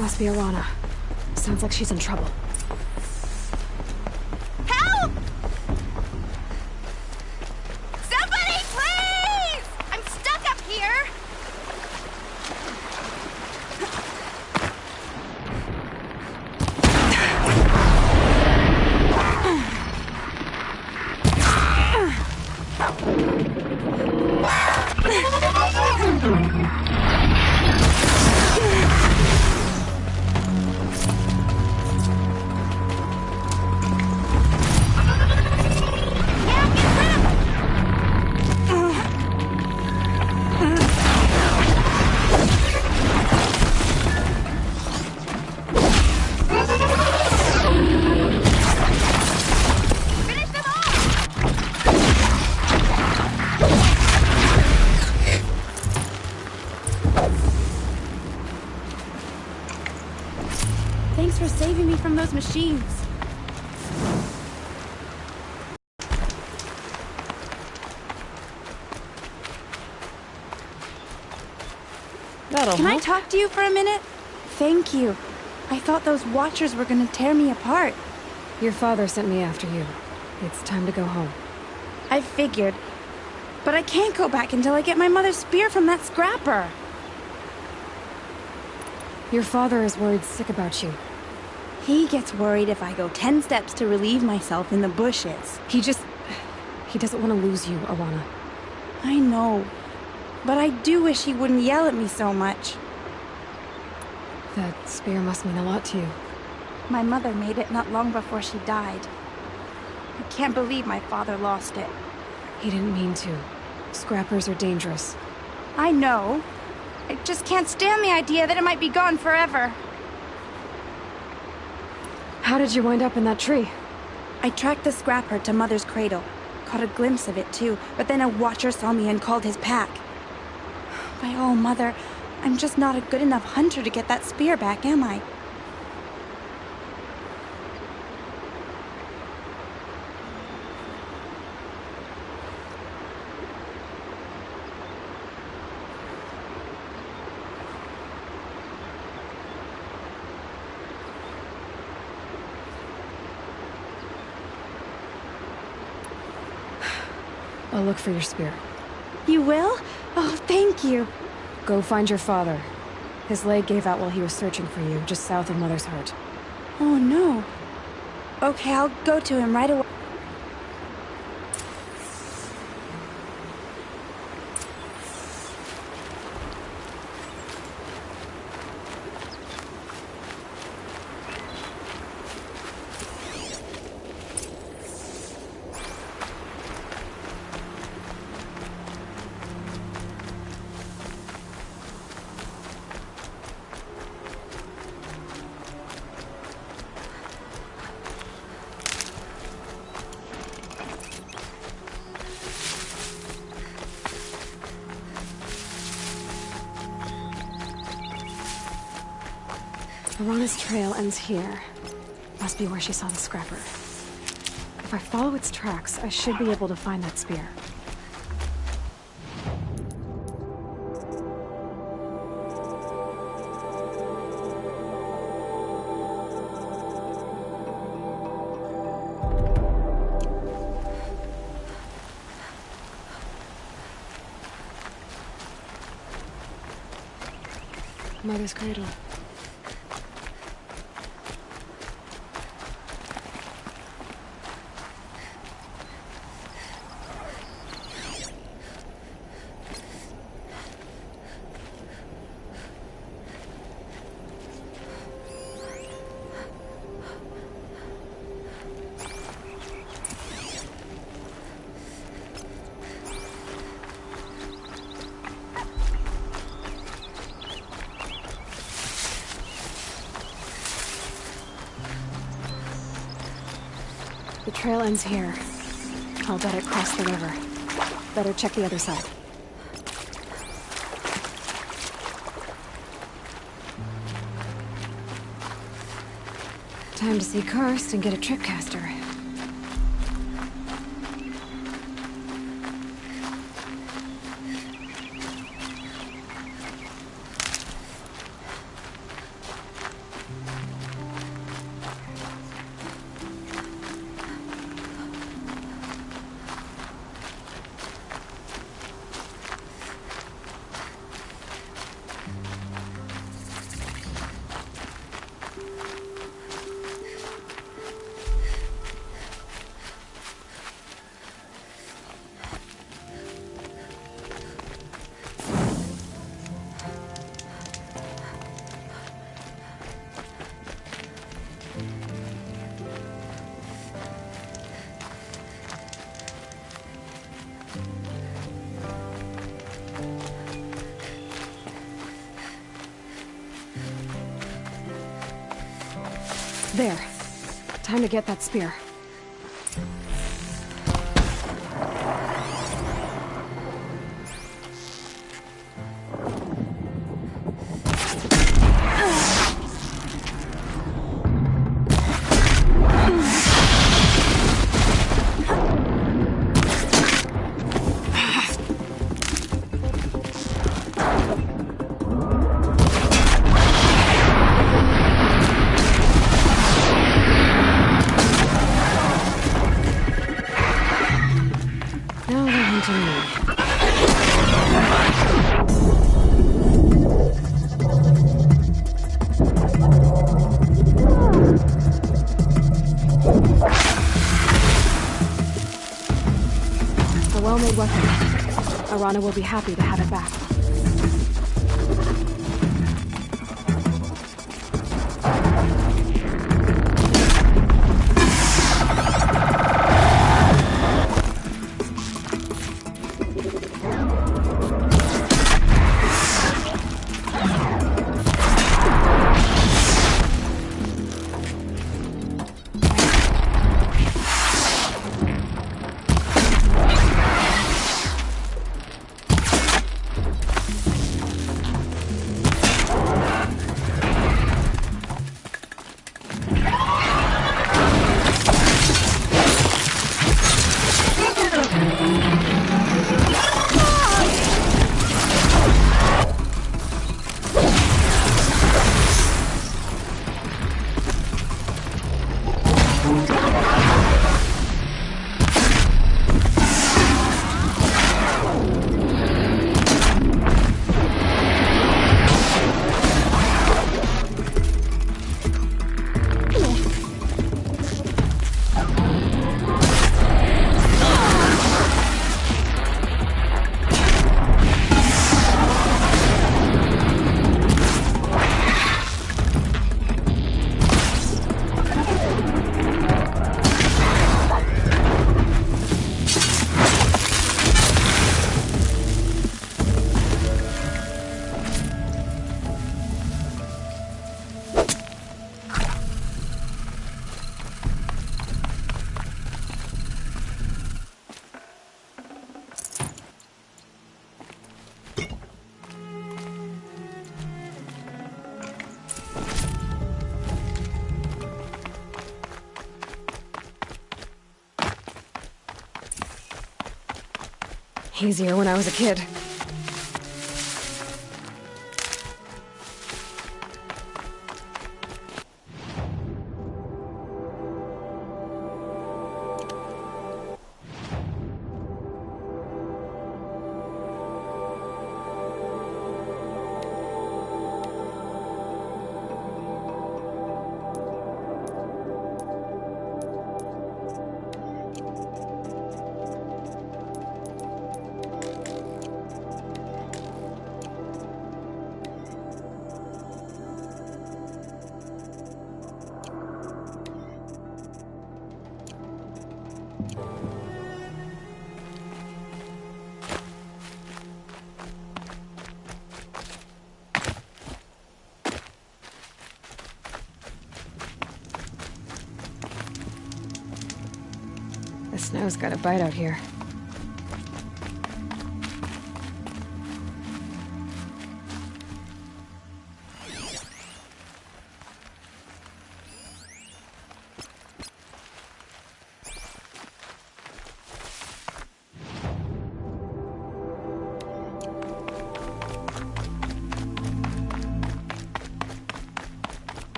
must be Arana. Sounds like she's in trouble. Help! Somebody, please! I'm stuck up here! Thanks for saving me from those machines. Can I talk to you for a minute? Thank you. I thought those Watchers were gonna tear me apart. Your father sent me after you. It's time to go home. I figured. But I can't go back until I get my mother's spear from that scrapper. Your father is worried sick about you. He gets worried if I go 10 steps to relieve myself in the bushes. He doesn't want to lose you, Arana. I know. But I do wish he wouldn't yell at me so much. That spear must mean a lot to you. My mother made it not long before she died. I can't believe my father lost it. He didn't mean to. Scrappers are dangerous. I know. I just can't stand the idea that it might be gone forever. How did you wind up in that tree? I tracked the scrapper to Mother's cradle. Caught a glimpse of it too, but then a Watcher saw me and called his pack. By all, Mother, I'm just not a good enough hunter to get that spear back, am I? I'll look for your spear. You will? Oh, thank you. Go find your father. His leg gave out while he was searching for you, just south of Mother's Heart. Oh, no. Okay, I'll go to him right away. Arana's trail ends here. Must be where she saw the scrapper. If I follow its tracks, I should be able to find that spear. Mother's cradle. The trail ends here. I'll bet it crossed the river. Better check the other side. Time to see Karst and get a tripcaster. There. Time to get that spear. A well-made weapon. Arana will be happy to have it back. Easier when I was a kid. The snow's got a bite out here.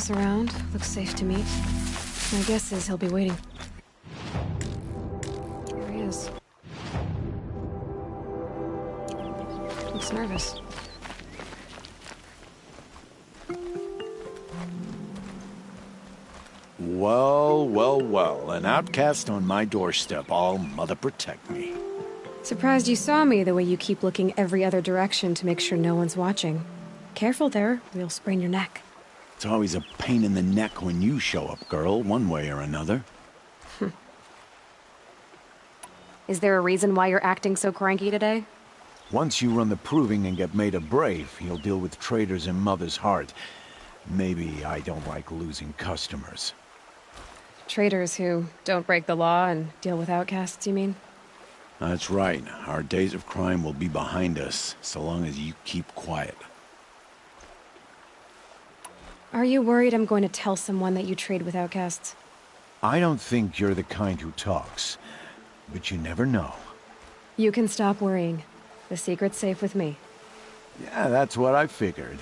Around. Looks safe to meet. My guess is he'll be waiting. Here he is. Looks nervous. Well, well, well. An outcast on my doorstep. All mother protect me. Surprised you saw me the way you keep looking every other direction to make sure no one's watching. Careful there, or you'll sprain your neck. It's always a pain in the neck when you show up, girl, one way or another. Is there a reason why you're acting so cranky today? Once you run the proving and get made a brave, you'll deal with traitors in Mother's Heart. Maybe I don't like losing customers. Traitors who don't break the law and deal with outcasts, you mean? That's right. Our days of crime will be behind us, so long as you keep quiet. Are you worried I'm going to tell someone that you trade with outcasts? I don't think you're the kind who talks, but you never know. You can stop worrying. The secret's safe with me. Yeah, that's what I figured,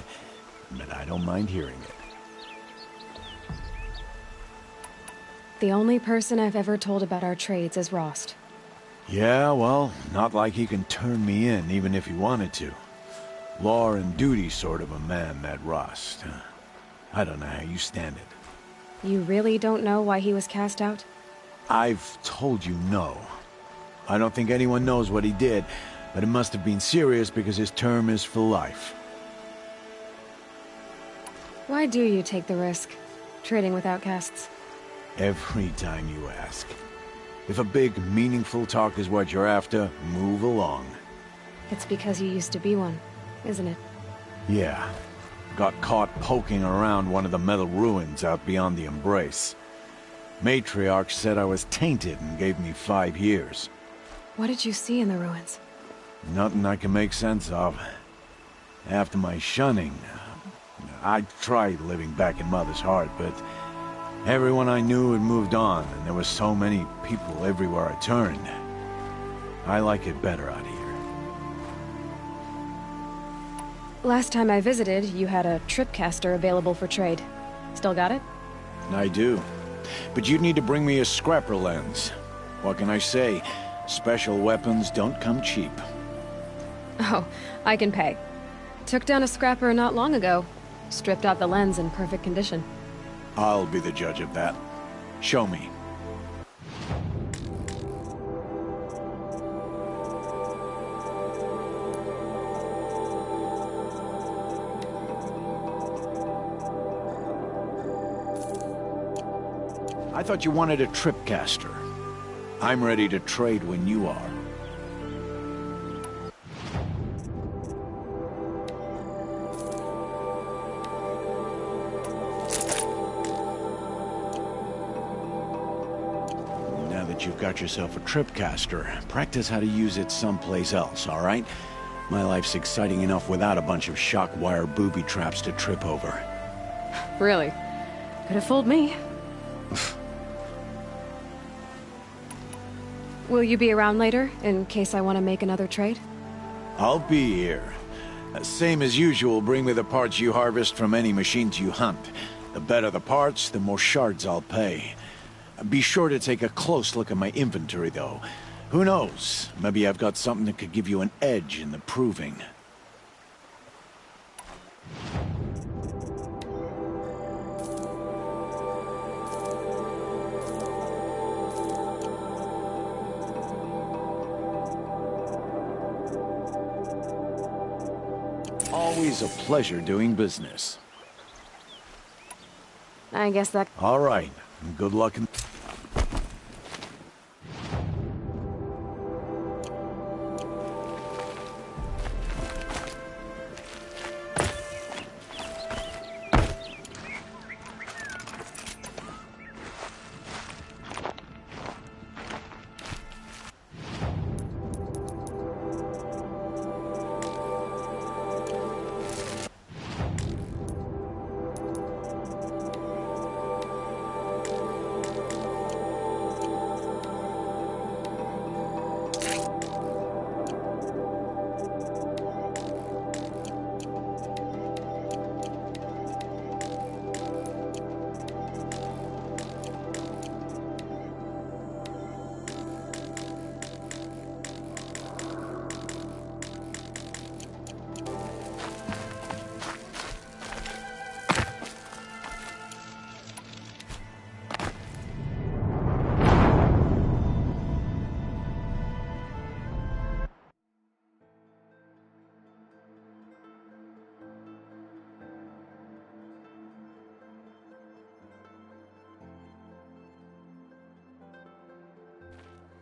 but I don't mind hearing it. The only person I've ever told about our trades is Rost. Yeah, well, not like he can turn me in, even if he wanted to. Law and duty sort of a man, that Rost. I don't know how you stand it. You really don't know why he was cast out? I've told you no. I don't think anyone knows what he did, but it must have been serious because his term is for life. Why do you take the risk, trading with outcasts? Every time you ask. If a big, meaningful talk is what you're after, move along. It's because you used to be one, isn't it? Yeah. Got caught poking around one of the metal ruins out beyond the Embrace. Matriarch said I was tainted and gave me 5 years. What did you see in the ruins? Nothing I can make sense of. After my shunning, I tried living back in Mother's Heart, but everyone I knew had moved on, and there were so many people everywhere I turned. I like it better out here. Last time I visited, you had a tripcaster available for trade. Still got it? I do. But you'd need to bring me a scrapper lens. What can I say? Special weapons don't come cheap. Oh, I can pay. Took down a scrapper not long ago. Stripped out the lens in perfect condition. I'll be the judge of that. Show me. I thought you wanted a tripcaster. I'm ready to trade when you are. Now that you've got yourself a tripcaster, practice how to use it someplace else, all right? My life's exciting enough without a bunch of shock wire booby traps to trip over. Really? Could have fooled me. Will you be around later, in case I want to make another trade? I'll be here. Same as usual, bring me the parts you harvest from any machines you hunt. The better the parts, the more shards I'll pay. Be sure to take a close look at my inventory, though. Who knows? Maybe I've got something that could give you an edge in the proving. Always a pleasure doing business. I guess that... All right. Good luck and...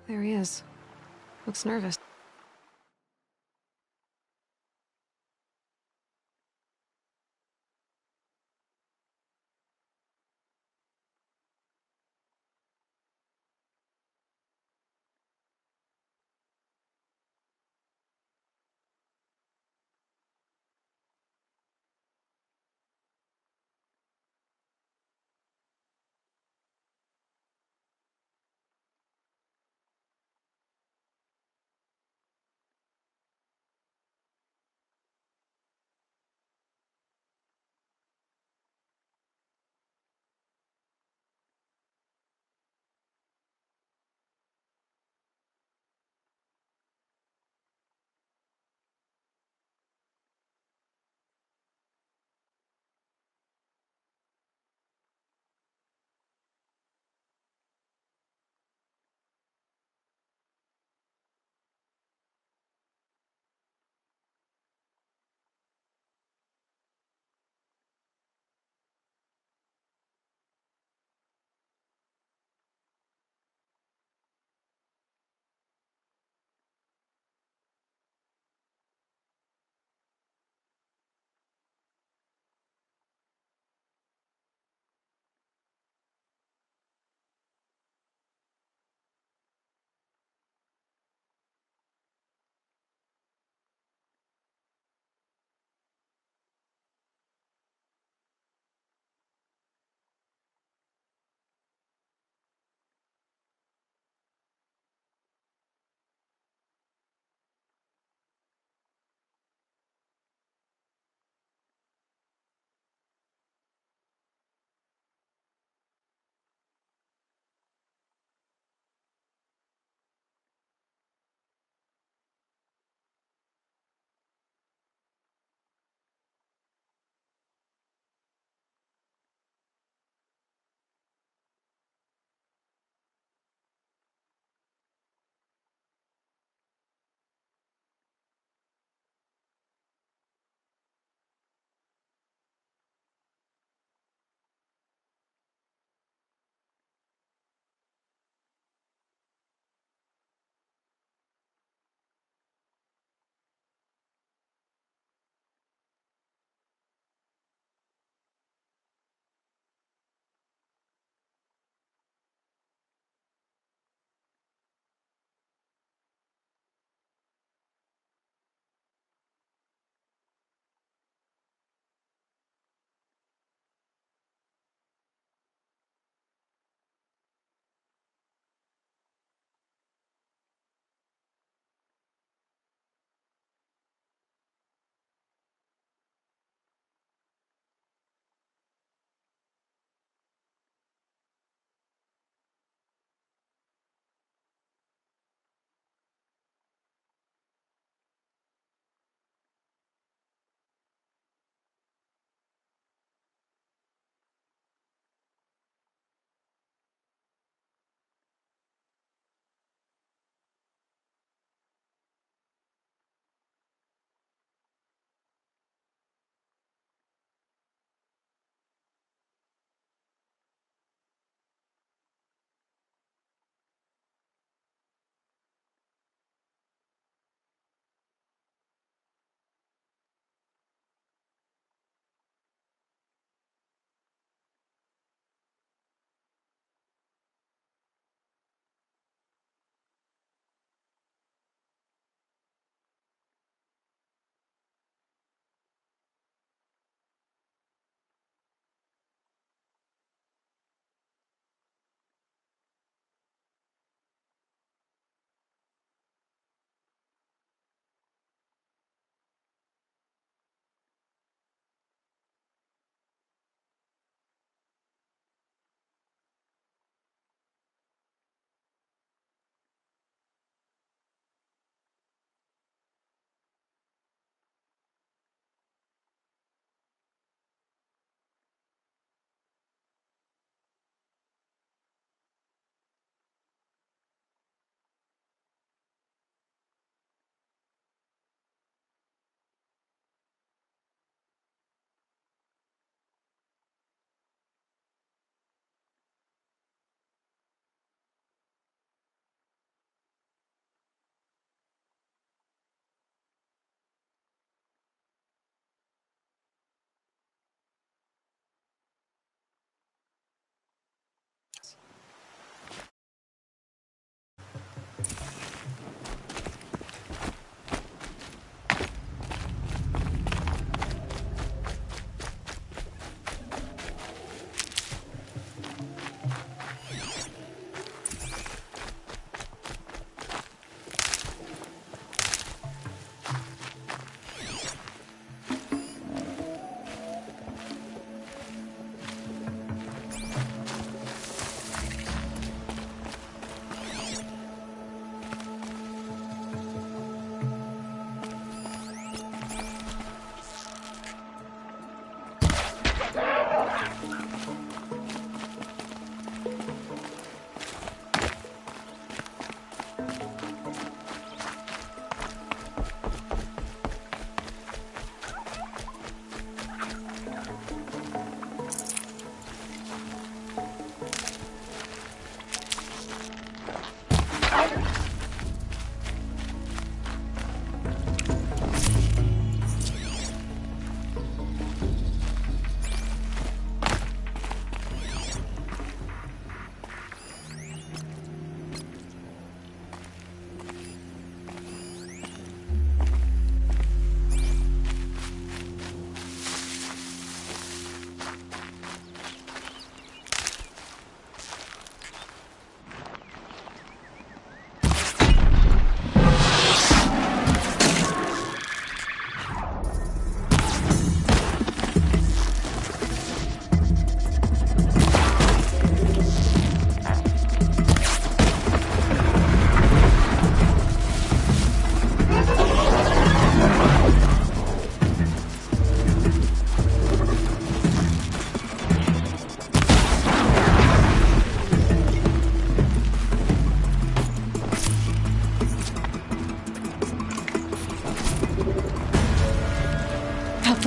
There he is. Looks nervous.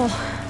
careful.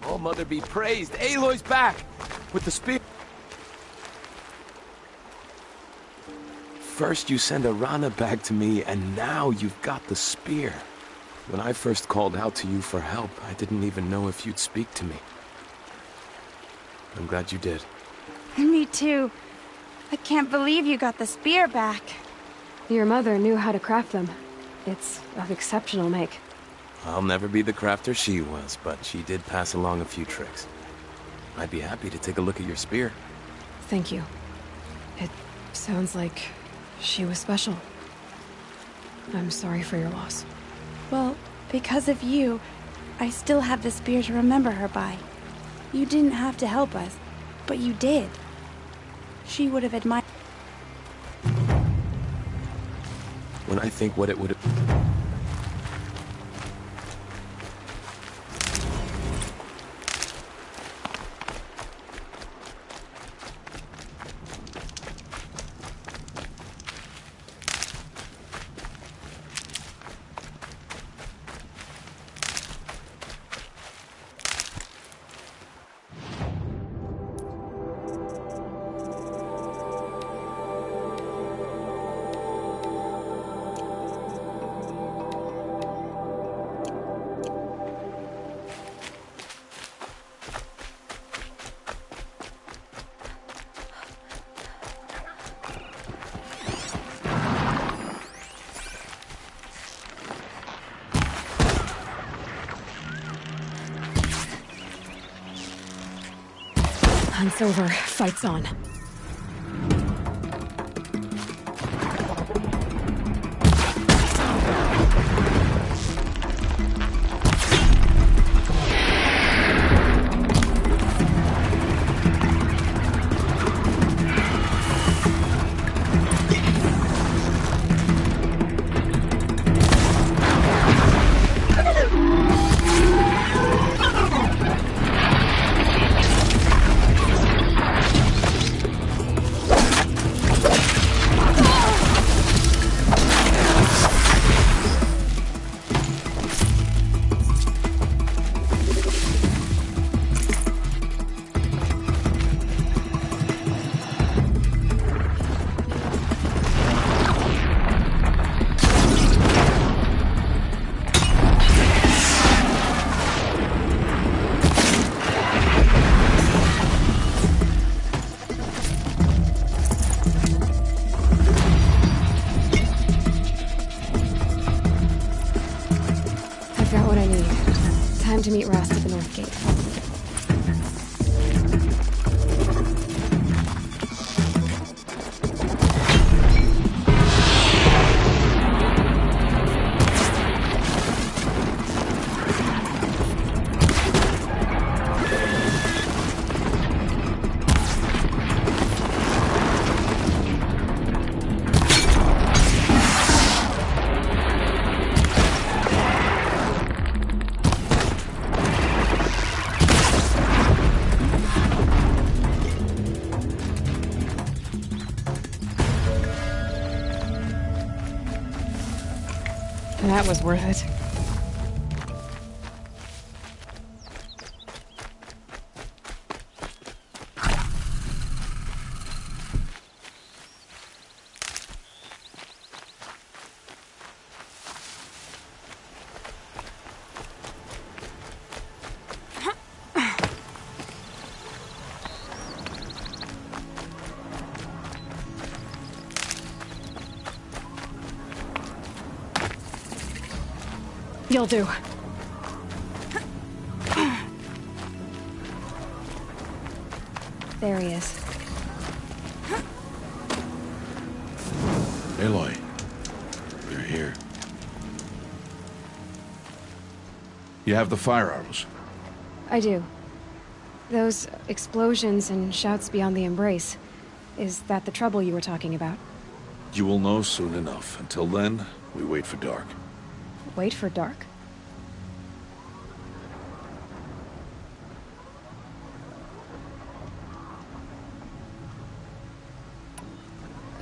Oh, Mother be praised. Aloy's back! With the spear. First you send Arana back to me, and now you've got the spear. When I first called out to you for help, I didn't even know if you'd speak to me. I'm glad you did. Me too. I can't believe you got the spear back. Your mother knew how to craft them. It's of exceptional make. I'll never be the crafter she was, but she did pass along a few tricks. I'd be happy to take a look at your spear. Thank you. It sounds like she was special. I'm sorry for your loss. Well, because of you, I still have the spear to remember her by. You didn't have to help us, but you did. She would have admired... When I think what it would have... Hunt's over. Fight's on. what I need. Time to meet Rast at the North Gate. That was worth it. You'll do. There he is. Aloy, you're here. You have the fire arrows. I do. Those explosions and shouts beyond the embrace. Is that the trouble you were talking about? You will know soon enough. Until then, we wait for dark. Wait for dark?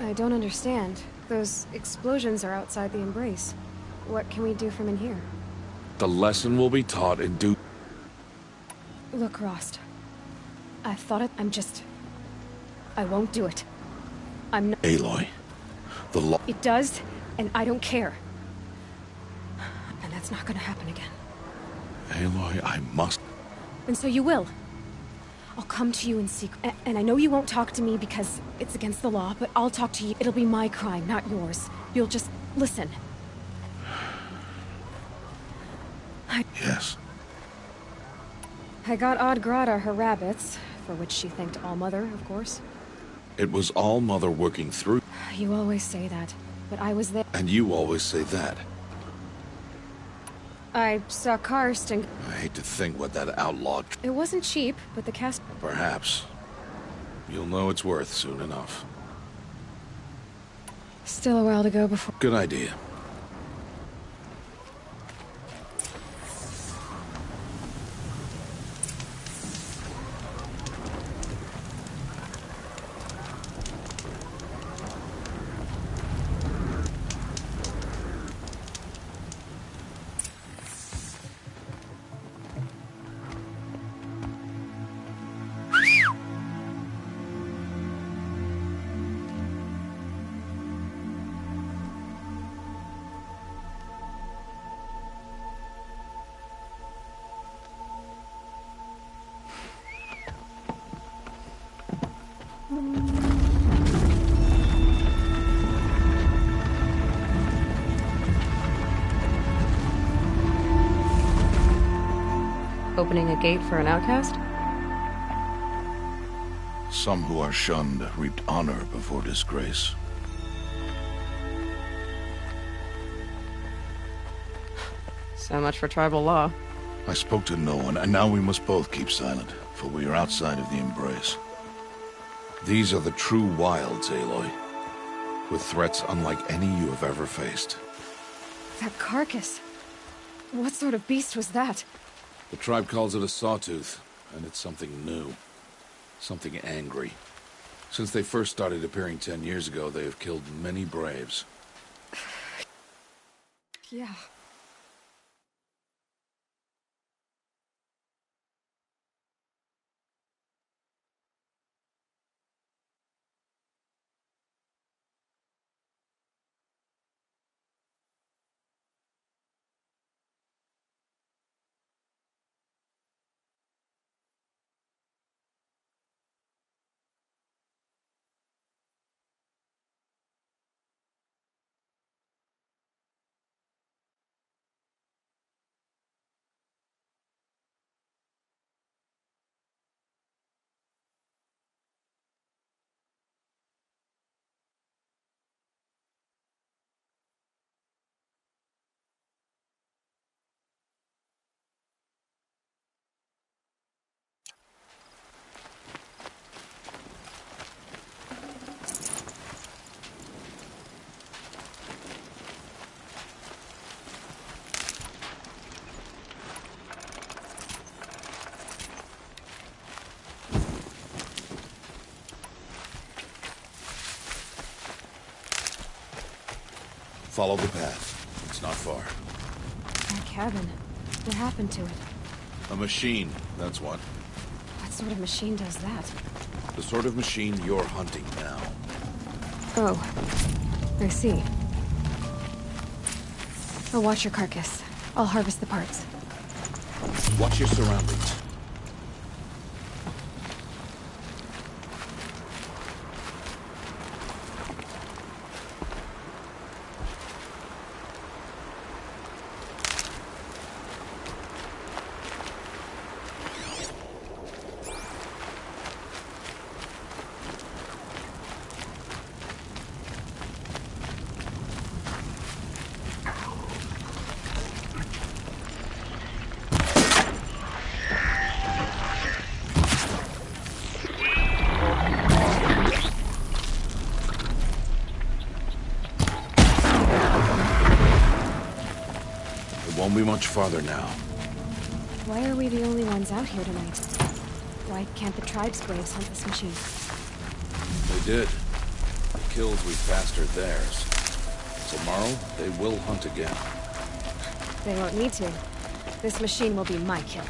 I don't understand. Those explosions are outside the embrace. What can we do from in here? The lesson will be taught in due... Look, Rost. I thought it... I won't do it. I'm not... Aloy, the law... It does, and I don't care. And that's not gonna happen again. Aloy, I must... And so you will. I'll come to you in secret. And I know you won't talk to me because it's against the law, but I'll talk to you. It'll be my crime, not yours. You'll just listen. Yes. I got Odd Grata her rabbits, for which she thanked All-Mother, of course. It was All-Mother working through... You always say that, but I was there. And you always say that. I saw Karst and... I hate to think what that outlaw... It wasn't cheap, but the cast... Perhaps. You'll know its worth soon enough. Still a while to go before... Good idea. Opening a gate for an outcast? Some who are shunned reaped honor before disgrace. So much for tribal law. I spoke to no one, and now we must both keep silent, for we are outside of the embrace. These are the true wilds, Aloy, with threats unlike any you have ever faced. That carcass. What sort of beast was that? The tribe calls it a sawtooth, and it's something new. Something angry. Since they first started appearing 10 years ago, they have killed many braves. Yeah. Follow the path. It's not far. That cabin. What happened to it? A machine, that's what. What sort of machine does that? The sort of machine you're hunting now. Oh. I see. I'll watch your carcass. I'll harvest the parts. Watch your surroundings. Won't be much farther now. Why are we the only ones out here tonight? Why can't the tribe's braves hunt this machine? They did. The kills we passed are theirs. Tomorrow, they will hunt again. They won't need to. This machine will be my kill.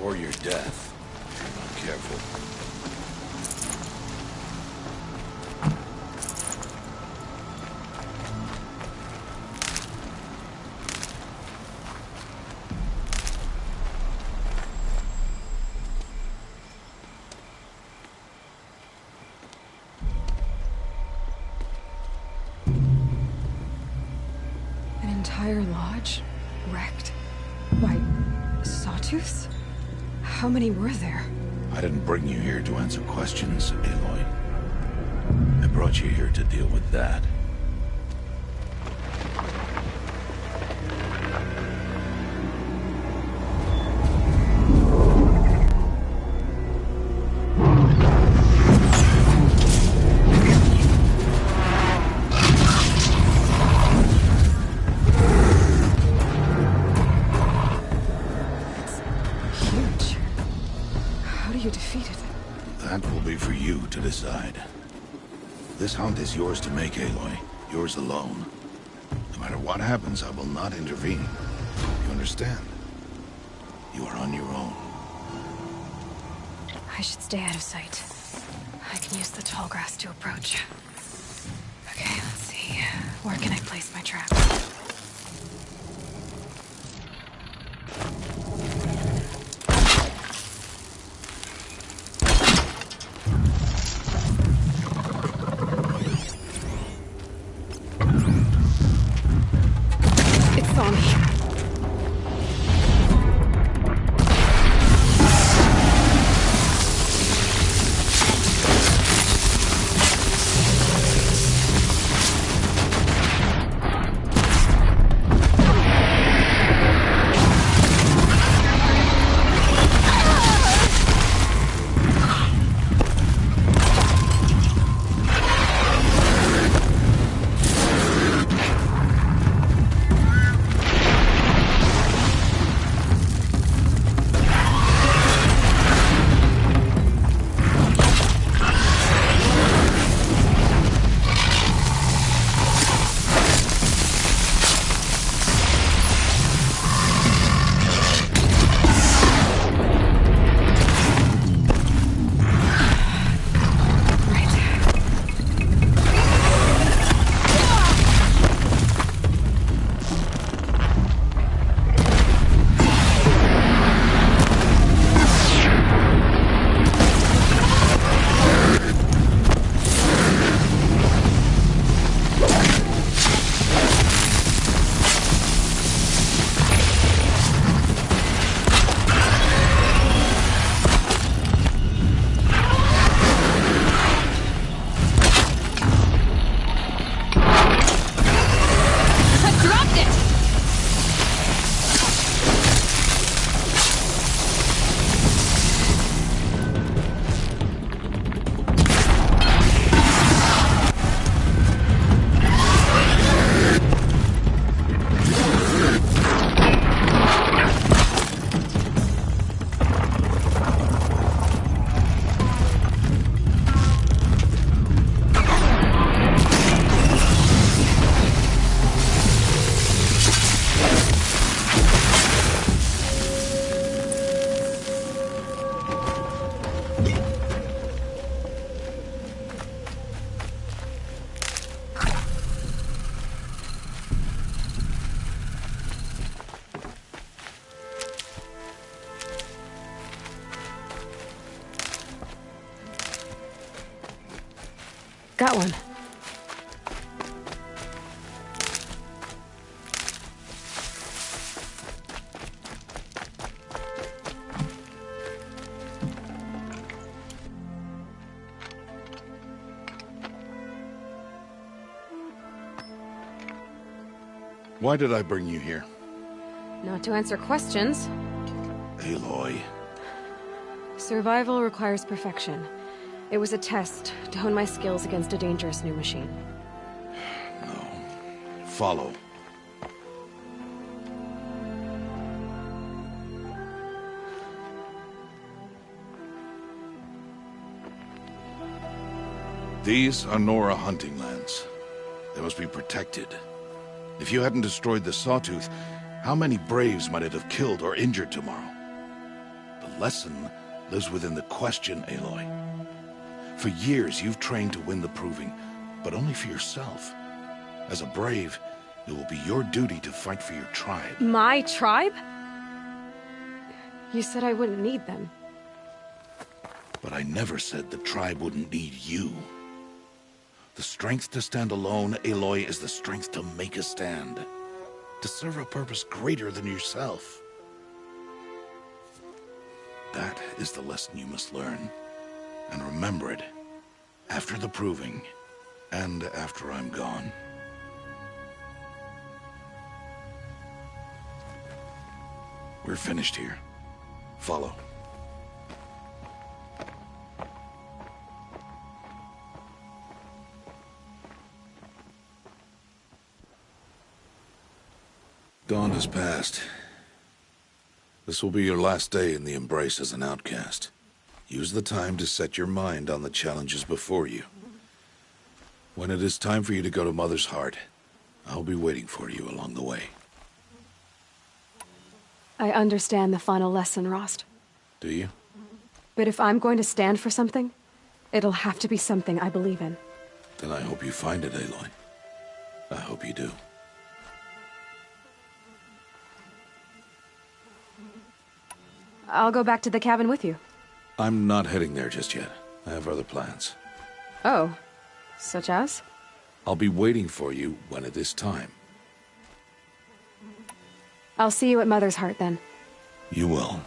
Or your death. If you're not careful. Entire lodge? Wrecked? Why, sawtooths? How many were there? I didn't bring you here to answer questions, Aloy. I brought you here to deal with that. Decide. This hunt is yours to make, Aloy. Yours alone. No matter what happens, I will not intervene. You understand? You are on your own. I should stay out of sight. I can use the tall grass to approach. Okay, let's see. Where can I place my trap? that one? Why did I bring you here? Not to answer questions. Aloy. Survival requires perfection. It was a test to hone my skills against a dangerous new machine. No. Follow. These are Nora hunting lands. They must be protected. If you hadn't destroyed the Sawtooth, how many Braves might it have killed or injured tomorrow? The lesson lives within the question, Aloy. For years, you've trained to win the Proving, but only for yourself. As a Brave, it will be your duty to fight for your tribe. My tribe? You said I wouldn't need them. But I never said the tribe wouldn't need you. The strength to stand alone, Aloy, is the strength to make a stand. To serve a purpose greater than yourself. That is the lesson you must learn. And remember it. After the Proving. And after I'm gone. We're finished here. Follow. Dawn has passed. This will be your last day in the Embrace as an outcast. Use the time to set your mind on the challenges before you. When it is time for you to go to Mother's Heart, I'll be waiting for you along the way. I understand the final lesson, Rost. Do you? But if I'm going to stand for something, it'll have to be something I believe in. Then I hope you find it, Aloy. I hope you do. I'll go back to the cabin with you. I'm not heading there just yet. I have other plans. Oh, such as? I'll be waiting for you when it is time. I'll see you at Mother's Heart then. You will.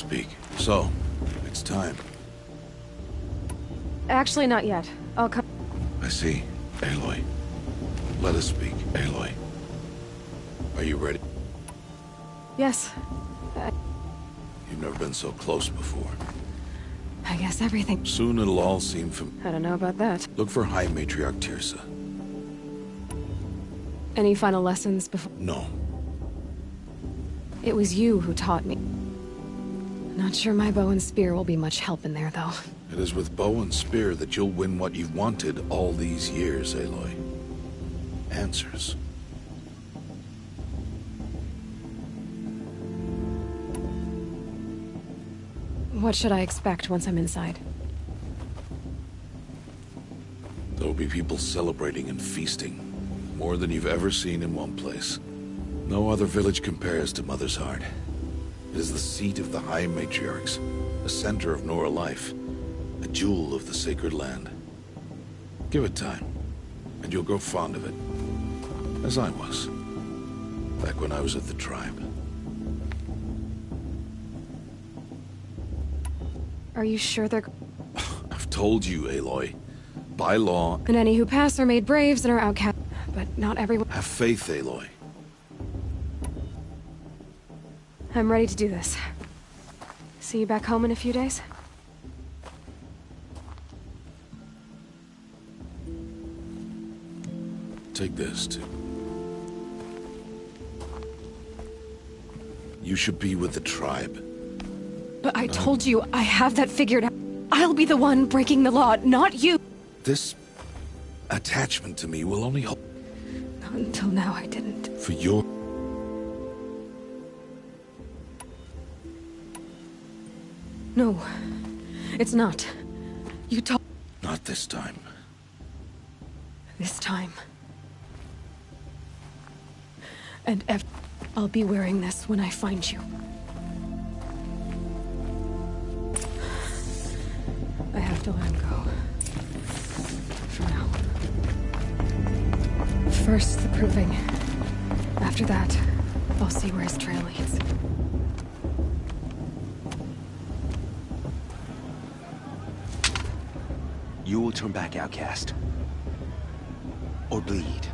Speak. So, it's time. Actually, not yet. I'll come. I see. Aloy. Let us speak, Aloy. Are you ready? Yes. You've never been so close before. I guess everything. Soon it'll all seem I don't know about that. Look for High Matriarch Tirsa. Any final lessons before? No. It was you who taught me. Not sure my bow and spear will be much help in there, though. It is with bow and spear that you'll win what you've wanted all these years, Aloy. Answers. What should I expect once I'm inside? There'll be people celebrating and feasting. More than you've ever seen in one place. No other village compares to Mother's Heart. It is the seat of the High Matriarchs, a center of Nora life, a jewel of the sacred land. Give it time, and you'll grow fond of it. As I was, back when I was at the tribe. Are you sure they're... I've told you, Aloy. By law... And any who pass are made braves and are outcast. But not everyone... Have faith, Aloy. I'm ready to do this. See you back home in a few days? Take this, too. You should be with the tribe. But I told you, I have that figured out. I'll be the one breaking the law, not you! This attachment to me will only help... Not until now, I didn't. For your... No, it's not. You told... Not this time. This time. And I'll be wearing this when I find you. I have to let him go. For now. First, the proving. After that, I'll see where his trail leads. You will turn back, outcast. Or bleed.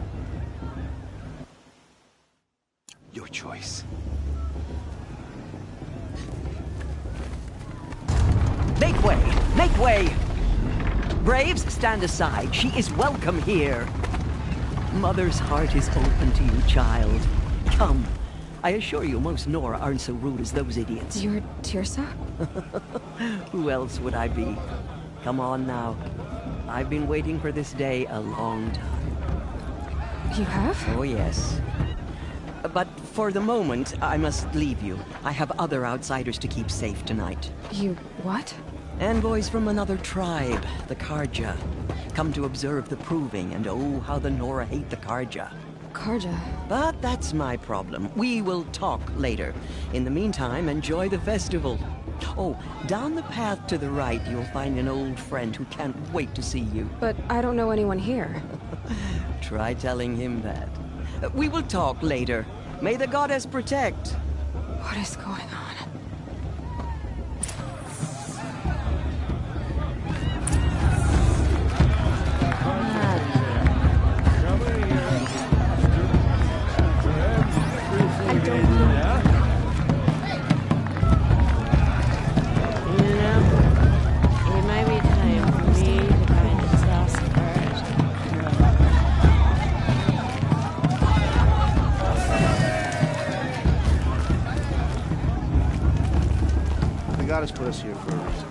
Your choice. Make way! Make way! Braves, stand aside. She is welcome here. Mother's heart is open to you, child. Come. I assure you, most Nora aren't so rude as those idiots. You're Tirsa? Who else would I be? Come on now. I've been waiting for this day a long time. You have? Oh, yes. But for the moment, I must leave you. I have other outsiders to keep safe tonight. You what? Envoys from another tribe, the Karja. Come to observe the proving, and oh, how the Nora hate the Karja. Karja? But that's my problem. We will talk later. In the meantime, enjoy the festival. Oh, down the path to the right, you'll find an old friend who can't wait to see you. But I don't know anyone here. Try telling him that. We will talk later. May the goddess protect. What is going on? Goddess put us here for a reason.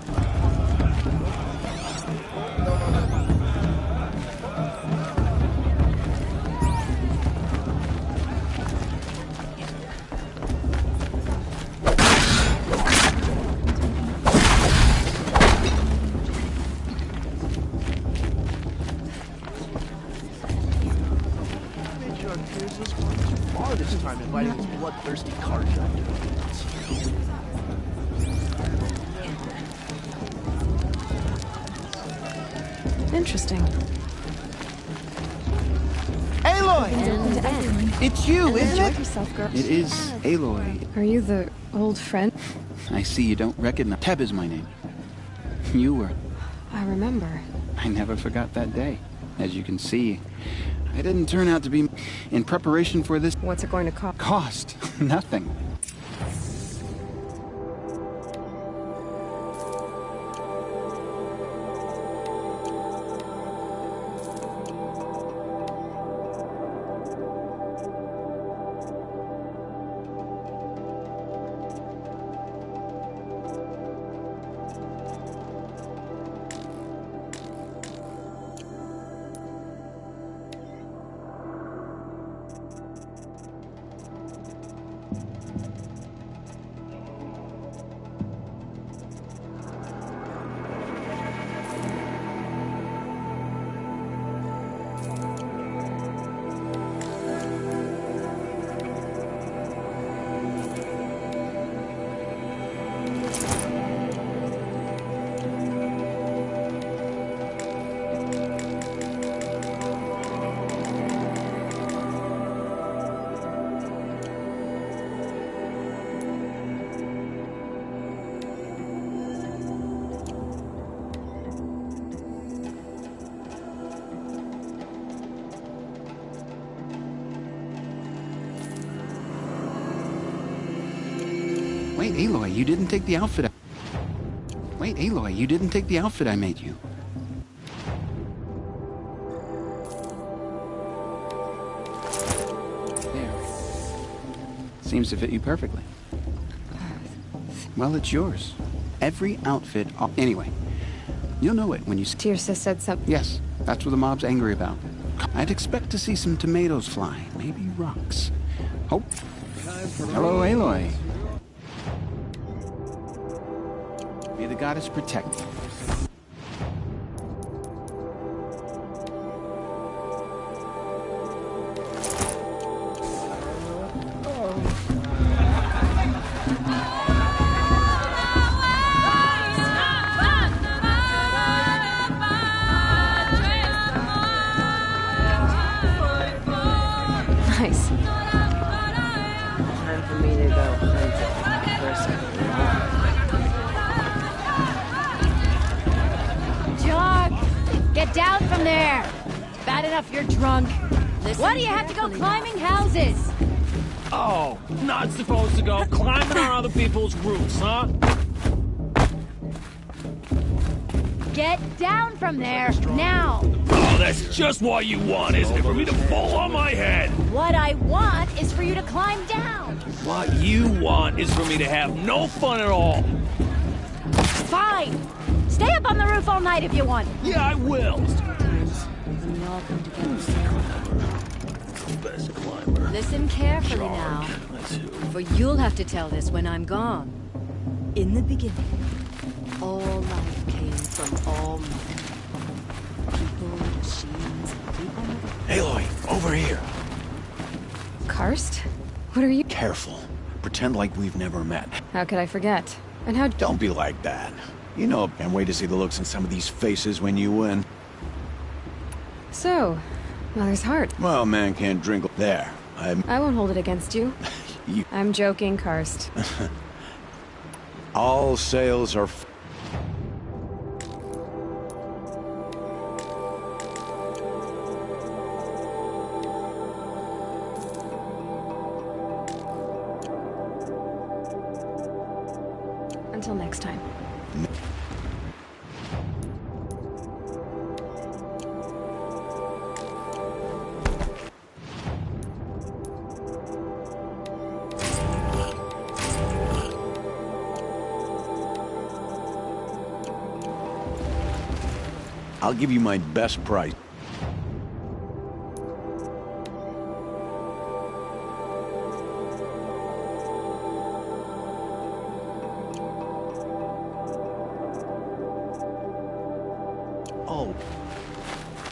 Matriarch Tirsa's gone too far this time, inviting this bloodthirsty Karja. Interesting. Aloy! It's you, isn't it? Yourself, girl. It is Aloy. Are you the old friend? I see you don't recognize. Teb is my name. You were. I remember. I never forgot that day. As you can see, I didn't turn out to be in preparation for this. What's it going to cost? Cost? Nothing. Wait, Aloy, you didn't take the outfit. Wait, Aloy, you didn't take the outfit I made you. There. Seems to fit you perfectly. Well, it's yours. Every outfit. Anyway, you'll know it when you. Tirsa said something. Yes, that's what the mob's angry about. I'd expect to see some tomatoes fly, maybe rocks. Oh. Hello, Aloy. May the goddess protect you. Nice. Time for me to go Jog! Get down from there! It's bad enough you're drunk. Why do you have to go climbing houses? Oh, not supposed to go climbing on other people's roofs, huh? Get down from there, now! Oh, that's just what you want, isn't it? For me to fall on my head! What I want is for you to climb down! What you want is for me to have no fun at all! Fine! Stay up on the roof all night if you want! Yeah, I will! We all come together. Best climber. Listen carefully now, for you'll have to tell this when I'm gone. In the beginning, all life came from all matter. People, machines, people. Aloy, over here. Karst? What are you? Careful. Pretend like we've never met. How could I forget? And how? Don't be like that. You know, can't wait to see the looks on some of these faces when you win. So, Mother's heart. Well, man can't drink. There. I won't hold it against you. I'm joking, Karst. All sails are... Until next time. I'll give you my best price. Oh.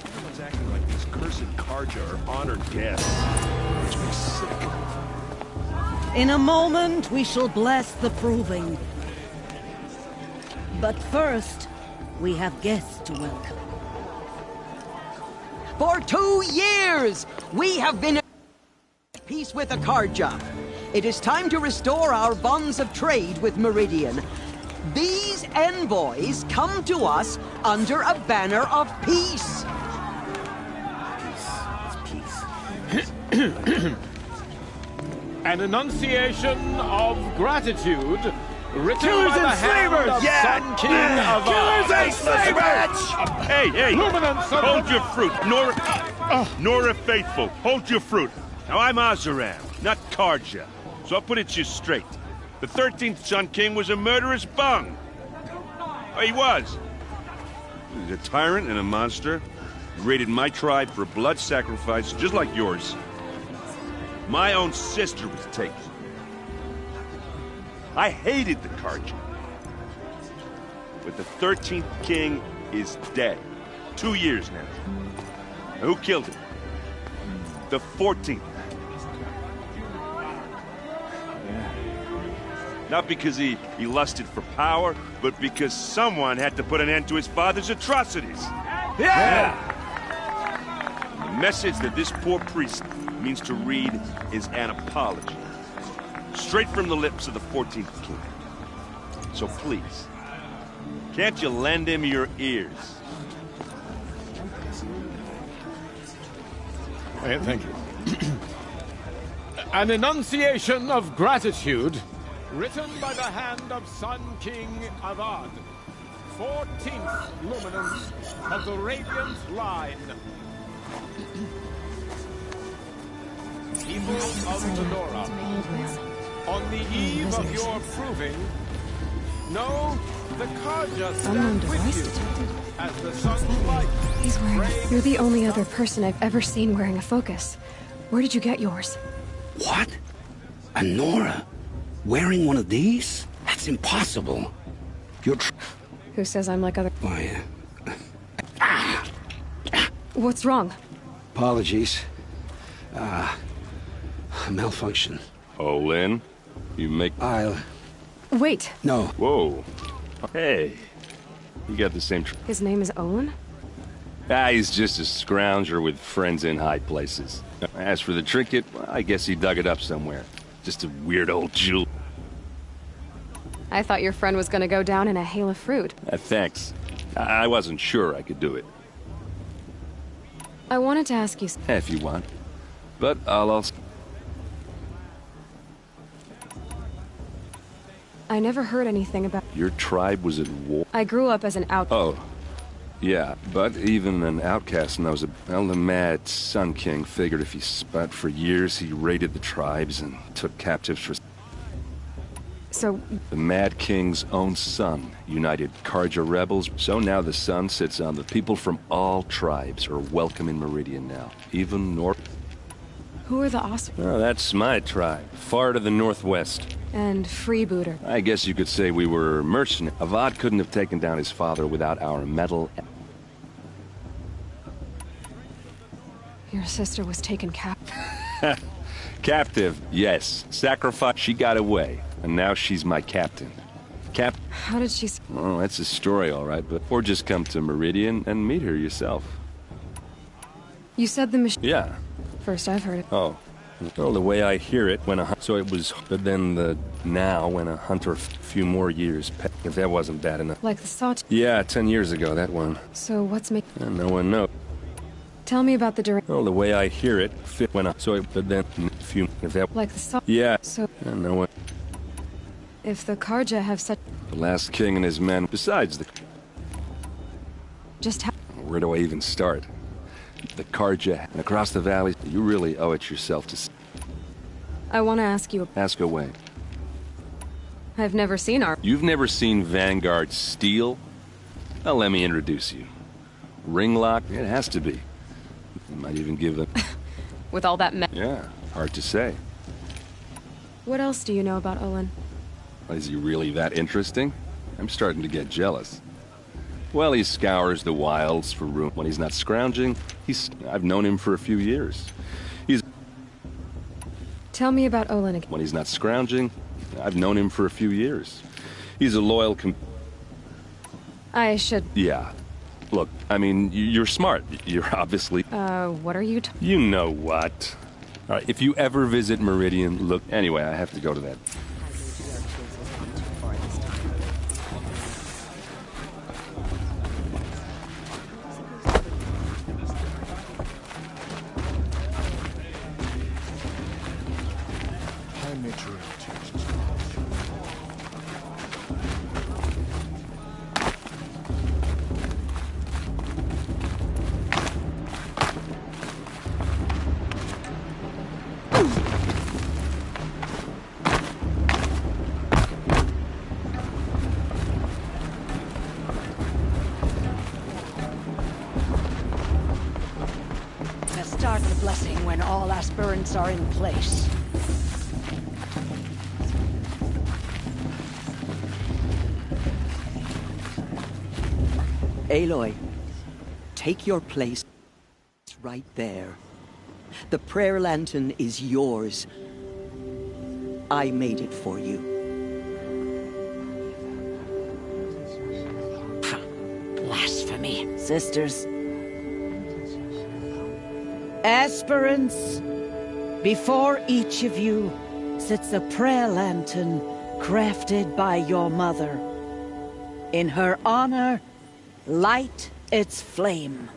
Everyone's acting like these cursed Karja are honored guests. Makes me sick. In a moment, we shall bless the proving. But first, we have guests to welcome. For 2 years, we have been at peace with the Karja. It is time to restore our bonds of trade with Meridian. These envoys come to us under a banner of peace. An enunciation of gratitude written Killers by the and hand slavers! of Yeah! Sun King of Killers and slavers! Hey, Luminance of hold the- your fruit. Nora Faithful, hold your fruit. Now, I'm Azaram, not Karja, so I'll put it to you straight. The 13th Sun King was a murderous bung. Oh, he was. He's a tyrant and a monster. He raided my tribe for a blood sacrifice, just like yours. My own sister was taken. I hated the Karja. But the 13th king is dead. 2 years now. Now, who killed him? The 14th. Not because he lusted for power, but because someone had to put an end to his father's atrocities. Yeah! The message that this poor priest means to read is an apology. Straight from the lips of the 14th king. So please, can't you lend him your ears? Thank you. An enunciation of gratitude written by the hand of Sun King Avad, 14th luminance of the Radiant Line. People of Tenora, on the eve of your proving, know the Karja stand with you as the sun's light. He's wearing... You're the only other person I've ever seen wearing a focus. Where did you get yours? What? A Nora? Wearing one of these? That's impossible. You're Who says I'm like other... Why, What's wrong? apologies. Malfunction. Oh, Lynn? You make... I'll... Wait. No. Whoa. Hey. You got the same... His name is Owen? He's just a scrounger with friends in high places. As for the trinket, well, I guess he dug it up somewhere. Just a weird old jewel. I thought your friend was gonna go down in a hail of fruit. Thanks. I wasn't sure I could do it. I wanted to ask you... If you want. But I'll also... I never heard anything about... Your tribe was at war? I grew up as an out... Oh. Yeah, but even an outcast knows it. Well, the mad Sun King figured if he spent for years, he raided the tribes and took captives for... So... The Mad King's own son united Karja rebels, so now the sun sits on the people from all tribes are welcome in Meridian now, even north... Who are the Osprey? Oh, that's my tribe, far to the northwest. And freebooter. I guess you could say we were mercenaries. Avad couldn't have taken down his father without our metal. Your sister was taken captive. Captive, yes. Sacrifice, she got away. And now she's my captain. How did she... Oh, that's a story, all right, but... Or just come to Meridian and meet her yourself. You said the machine... Yeah. First I've heard it. Oh. Well, the way I hear it, when a... So it was... But then the... Now, when a hunter a few more years... If that wasn't bad enough. Like the saw... Yeah, 10 years ago, that one. So what's making... No one knows. Tell me about the duration... Well, the way I hear it, when a... So it... But then... A few... If that... Like the saw... Yeah. So... No one... If the Karja have such... The last king and his men, besides the... Just how... Where do I even start? The Karja, and across the valley, you really owe it yourself to... I want to ask you... Ask away. I've never seen our... You've never seen Vanguard steel? Well, let me introduce you. Ringlock, it has to be. You might even give a... With all that Yeah, hard to say. What else do you know about Olin? Is he really that interesting? I'm starting to get jealous. Well, he scours the wilds for room. When he's not scrounging, I've known him for a few years. He's... Tell me about Olin again. When he's not scrounging, I've known him for a few years. He's a loyal I should... Yeah. Look, I mean, you're smart. You're obviously... What are you You know what. All right, if you ever visit Meridian, look... Anyway, I have to go to that. Start the blessing when all aspirants are in place. Aloy, take your place right there. The prayer lantern is yours. I made it for you. Blasphemy. Sisters. Aspirants, before each of you sits a prayer lantern crafted by your mother. In her honor, light its flame.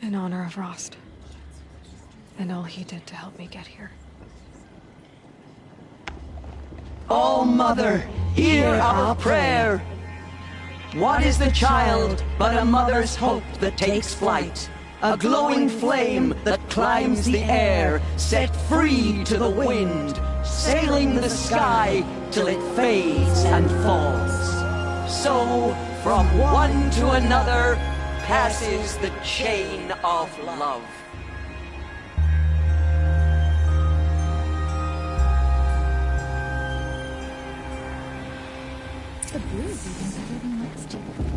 In honor of Rost. And all he did to help me get here. All Mother, hear our prayer. What is the child but a mother's hope that takes flight? A glowing flame that climbs the air, set free to the wind, sailing the sky till it fades and falls. So, from one to another, passes the chain of love.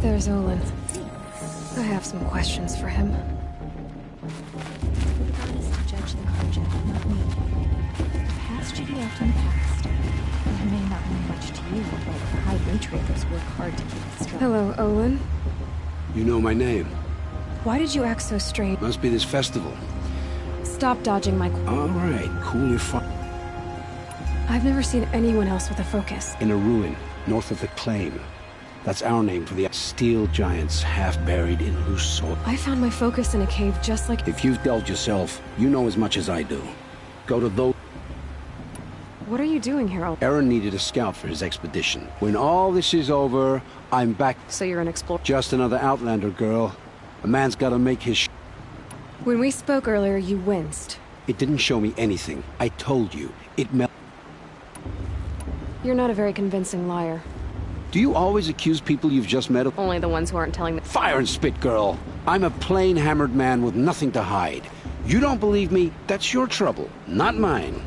There's Olin. I have some questions for him. The goddess to judge the project, not me. The past should be left in the past. It may not mean much to you, but high matriarchs work hard to keep it strong. Hello, Olin. You know my name. Why did you act so strange? Must be this festival. Stop dodging my... All right, cool your fun. I've never seen anyone else with a focus. In a ruin, north of the Claim. That's our name for the steel giants half buried in loose soil. I found my focus in a cave just like... If you've delved yourself, you know as much as I do. Go to those... What are you doing here, Olin? Aaron needed a scout for his expedition. When all this is over, I'm back. So you're an explorer? Just another Outlander girl. A man's gotta make his When we spoke earlier, you winced. It didn't show me anything. I told you. It You're not a very convincing liar. Do you always accuse people you've just met of? Only the ones who aren't telling the... Fire and spit, girl! I'm a plain hammered man with nothing to hide. You don't believe me? That's your trouble, not mine.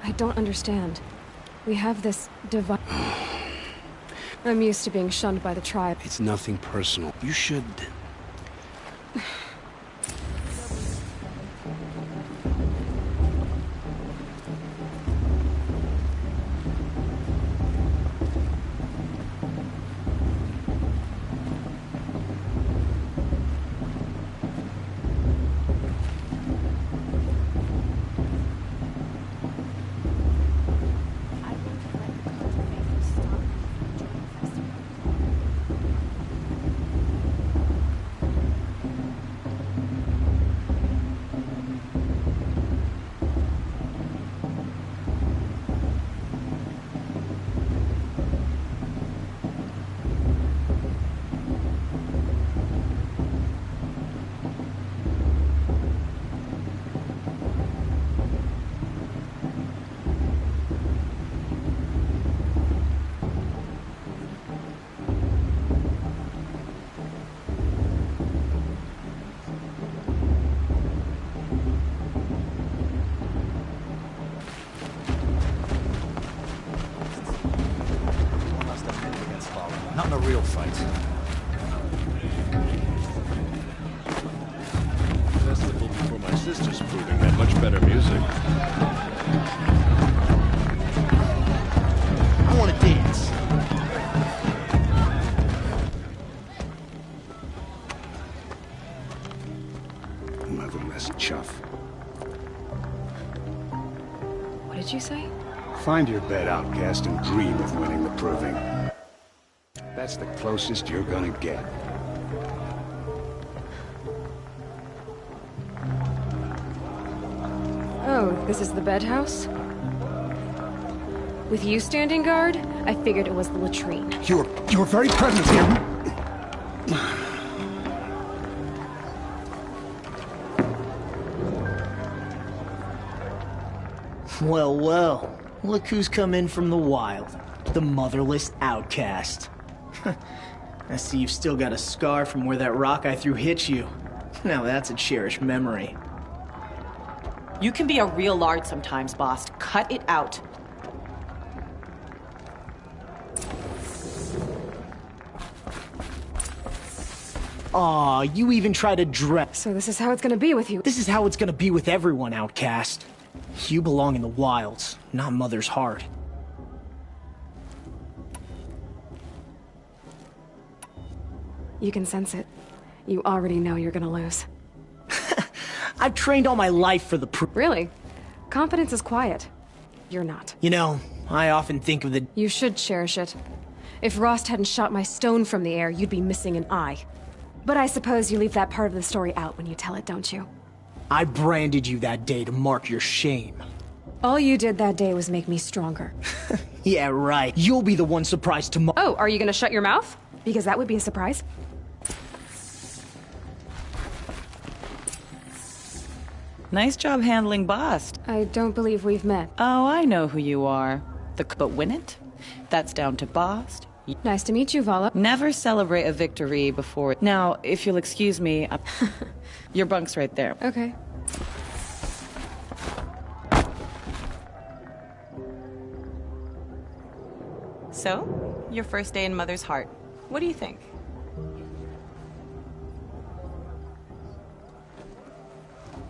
I don't understand. We have this divine... I'm used to being shunned by the tribe. It's nothing personal. You should... want a real fight. Festival before my sister's proving had much better music. I want to dance. Motherless chuff. What did you say? Find your bed, outcast, and dream of winning the proving. That's the closest you're gonna get. Oh, this is the bed house? With you standing guard, I figured it was the latrine. Your very presence here. Well, well. Look who's come in from the wild. The motherless outcast. I see you've still got a scar from where that rock I threw hit you. Now that's a cherished memory. You can be a real lard sometimes, boss. Cut it out. Aw, you even try to dress. So this is how it's gonna be with you. This is how it's gonna be with everyone, outcast. You belong in the wilds, not Mother's heart. You can sense it. You already know you're gonna lose. I've trained all my life for the Really? Confidence is quiet. You're not. You know, I often think of the... You should cherish it. If Rost hadn't shot my stone from the air, you'd be missing an eye. But I suppose you leave that part of the story out when you tell it, don't you? I branded you that day to mark your shame. All you did that day was make me stronger. Yeah, right. You'll be the one surprised tomorrow. Oh, are you gonna shut your mouth? Because that would be a surprise. Nice job handling Bast. I don't believe we've met. Oh, I know who you are. But win it? That's down to Bast. Nice to meet you, Vala. Never celebrate a victory before... Now, if you'll excuse me, your bunk's right there. Okay. So, your first day in Mother's heart. What do you think?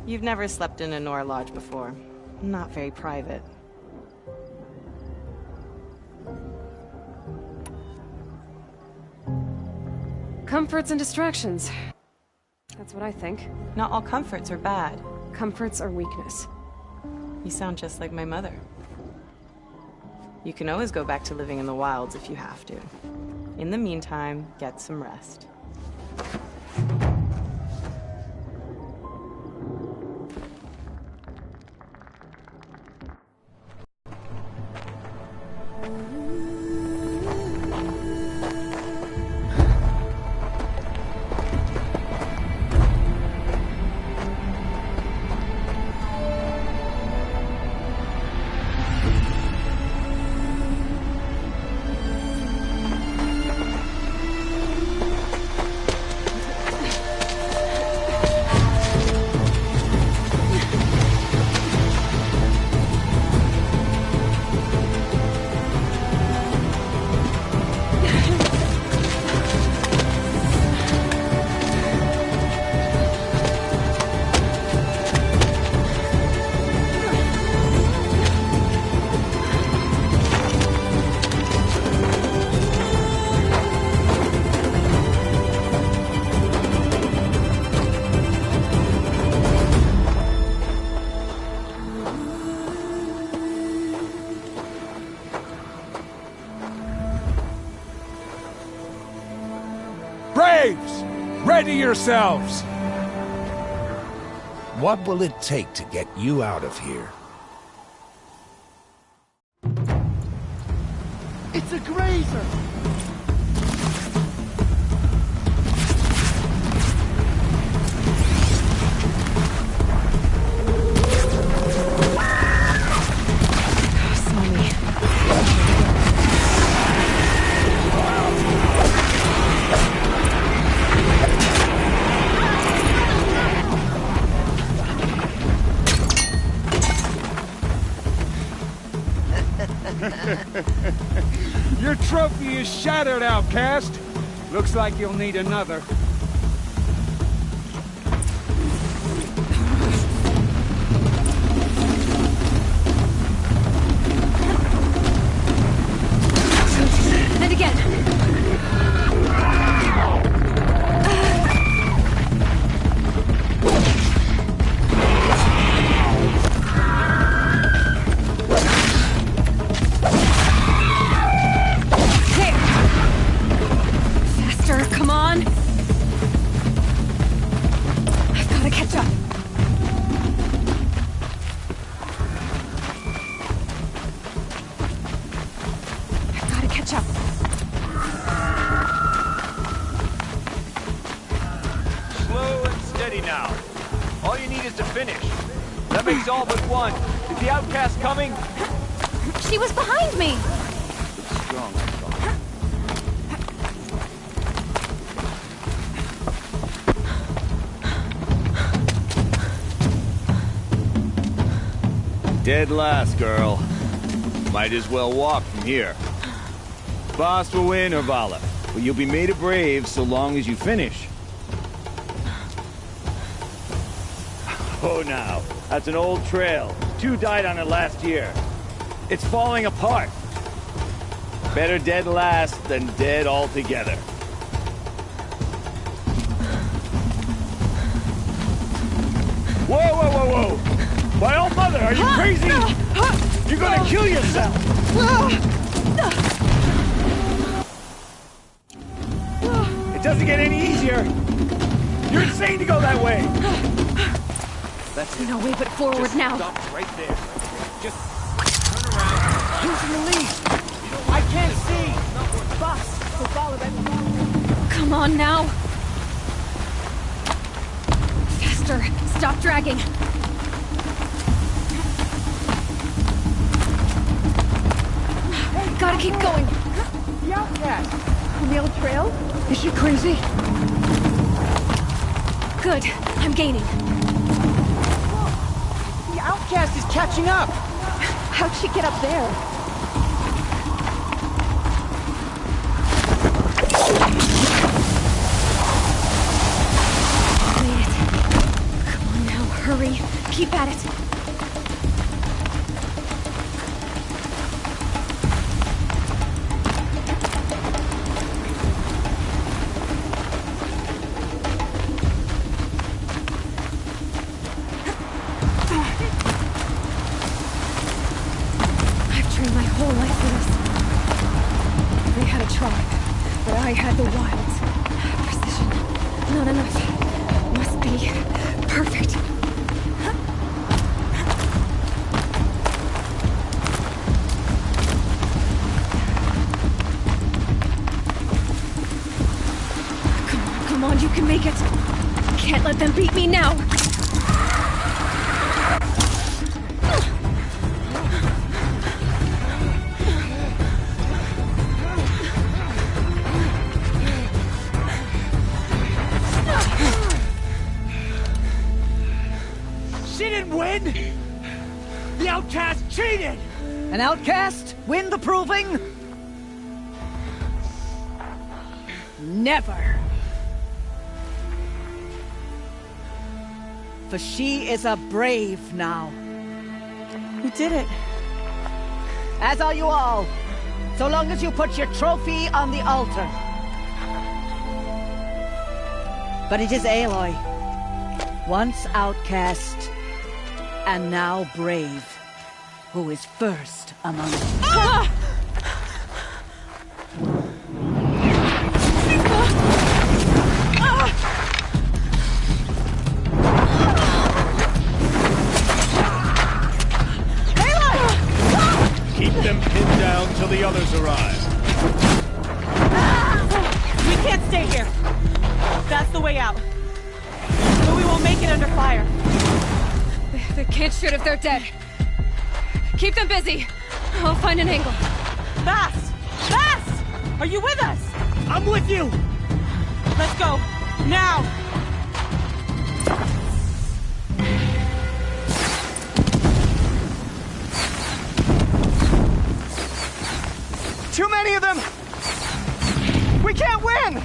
You've never slept in a Nora lodge before. Not very private. Comforts and distractions. That's what I think. Not all comforts are bad. Comforts are weakness. You sound just like my mother. You can always go back to living in the wilds if you have to. In the meantime, get some rest. Ready yourselves! What will it take to get you out of here? It's a grazer! Your trophy is shattered, outcast. Looks like you'll need another. And again. Come on! I've gotta catch up. I've gotta catch up. Slow and steady now. All you need is to finish. That makes all but one. Is the outcast coming? She was behind me! Looks strong, I thought. Dead last, girl. Might as well walk from here. Boss will win or Vala, but you'll be made a brave so long as you finish. Oh, now, that's an old trail. 2 died on it last year. It's falling apart. Better dead last than dead altogether. Whoa, whoa, whoa, whoa! My old mother, are you crazy? You're gonna kill yourself! It doesn't get any easier! You're insane to go that way! That's no way but forward just now. Stop right there. Just turn around. Who's in the lead? I can't see! Boss, so follow that. Come on now. Faster. Stop dragging. Gotta keep going. The outcast! On the old trail? Is she crazy? Good. I'm gaining. The outcast is catching up! How'd she get up there? Made it. Come on now, hurry. Keep at it. My whole life for this. They had a tribe, but I had the wilds. Precision. Not enough. Must be perfect. Come on, you can make it. Can't let them beat me now. The outcast cheated! An outcast? Win the proving? Never. For she is a brave now. You did it. As are you all. So long as you put your trophy on the altar. But it is Aloy. Once outcast, and now brave, who is first among us. Ah! Keep them pinned down till the others arrive. We can't stay here. That's the way out. But we won't make it under fire. They can't shoot if they're dead. Keep them busy. I'll find an angle. Fast! Fast! Are you with us? I'm with you! Let's go. Now! Too many of them! We can't win!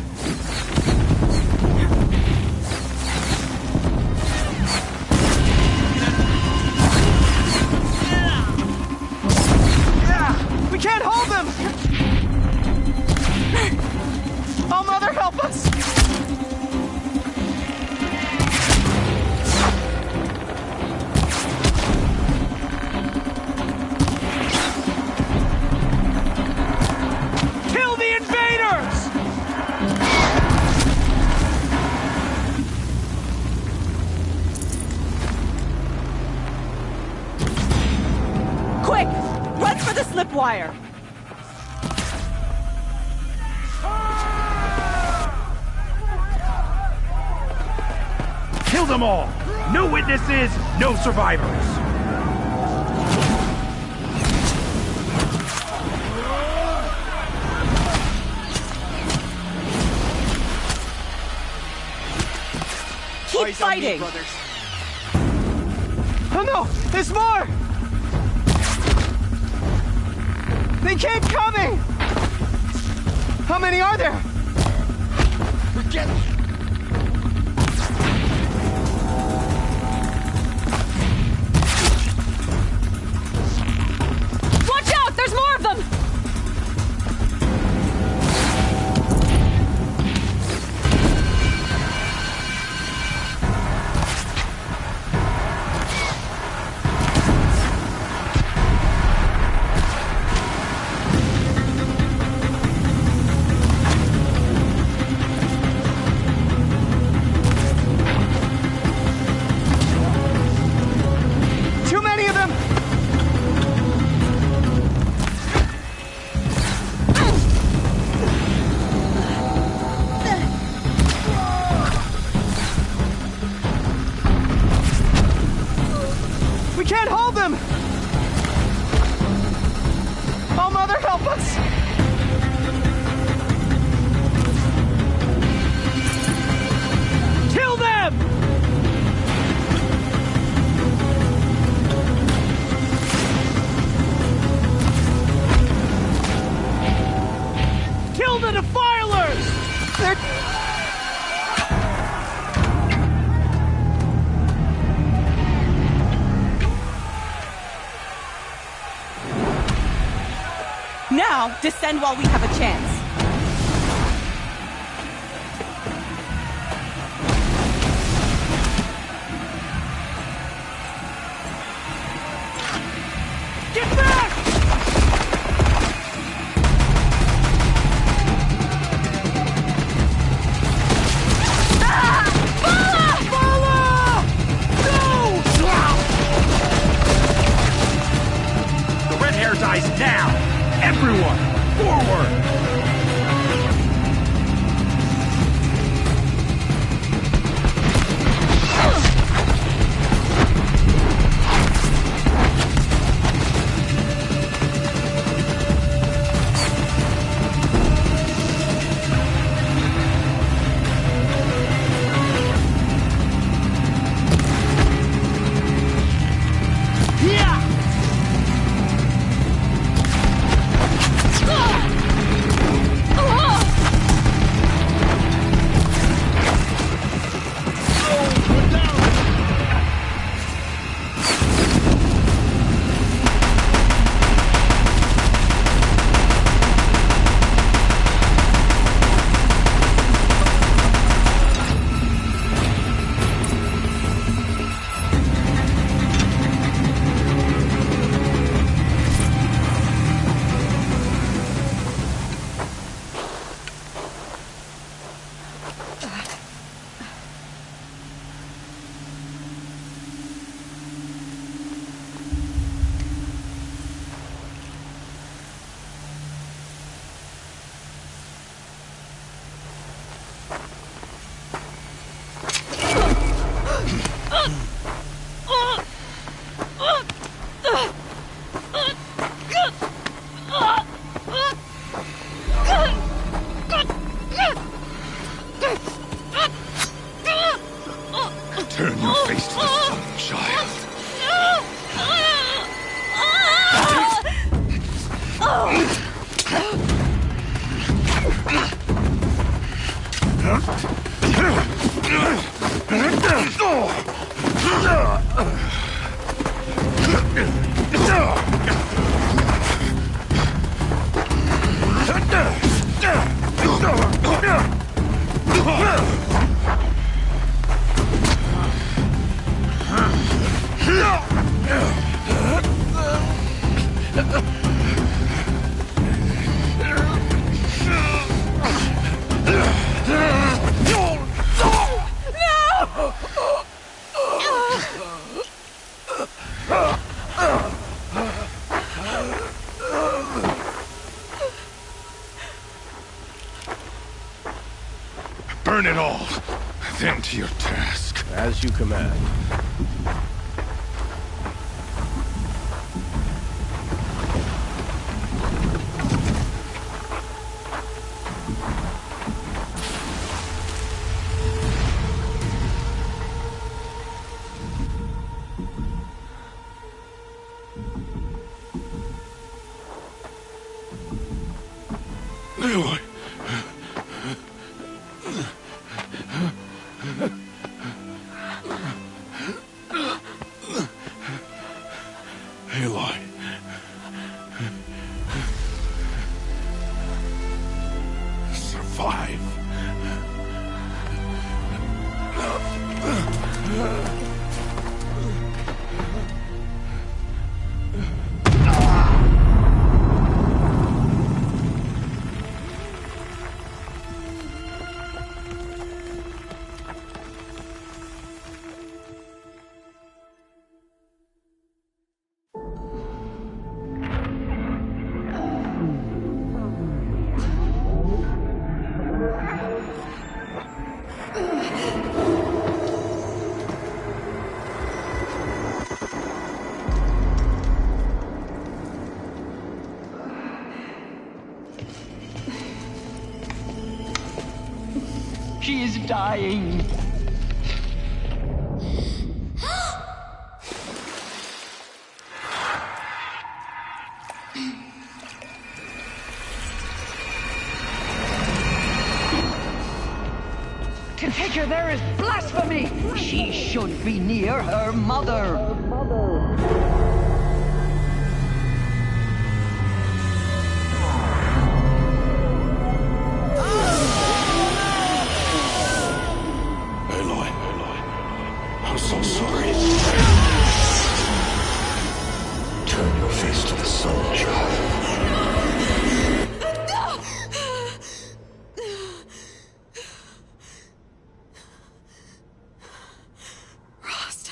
We can't hold them! Oh, Mother, help us! Kill the invaders! Quick! Run for the slip wire! Kill them all! No witnesses, no survivors! Keep fighting! Oh no! There's more! They keep coming! How many are there? We're getting... Watch out! There's more of them! Too many of them! We can't hold them! Oh, Mother, help us! Kill them! Kill the defilers! They're... Now, descend while we have a chance. Get back! The red hair dies now! Everyone, forward! Yeah! Burn it all, then to your task. As you command. Aloy. Aloy. Survive. She is dying. To take her there is blasphemy. She should be near her mother. I'm so sorry. Turn your face to the sun, child. Rost.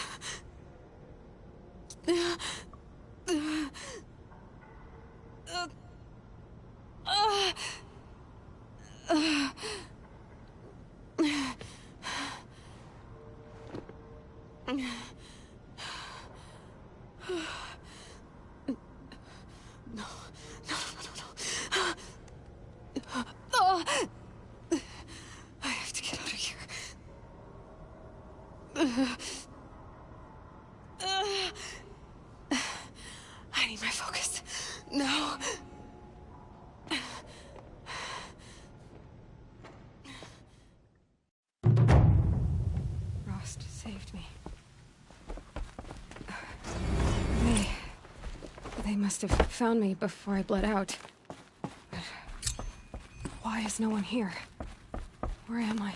I have to get out of here. I need my focus. No. Rost saved me. They must have found me before I bled out. But why is no one here? Where am I?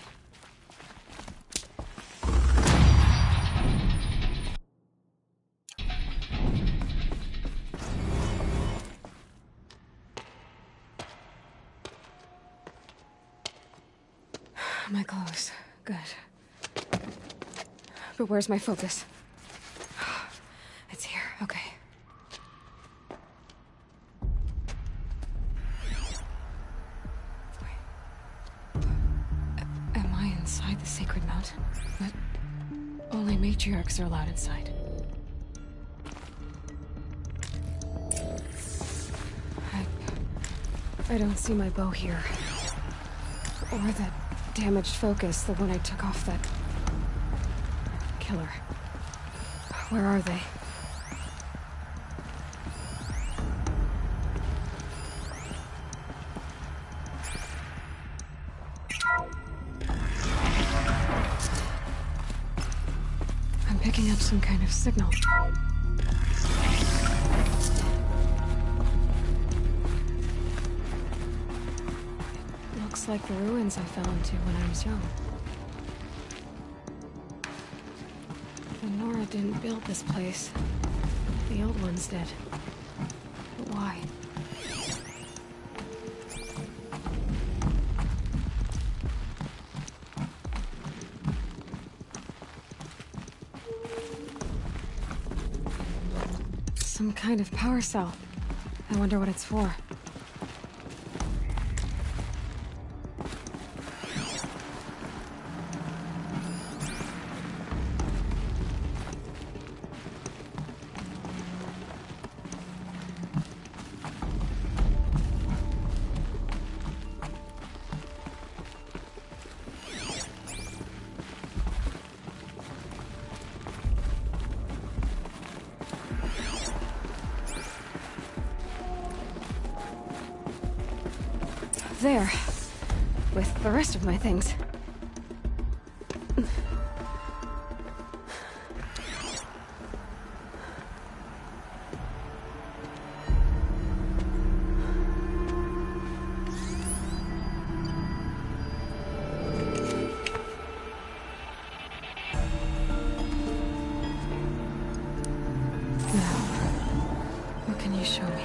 My clothes. Good. But where's my focus? It's here. Okay. Am I inside the sacred mountain? But only matriarchs are allowed inside. I don't see my bow here. Or that damaged focus, the one I took off that killer. Where are they? picking up some kind of signal. Looks like the ruins I fell into when I was young. Nora didn't build this place. The old ones did. But why? Some kind of power cell. I wonder what it's for. There. With the rest of my things. Now, what can you show me?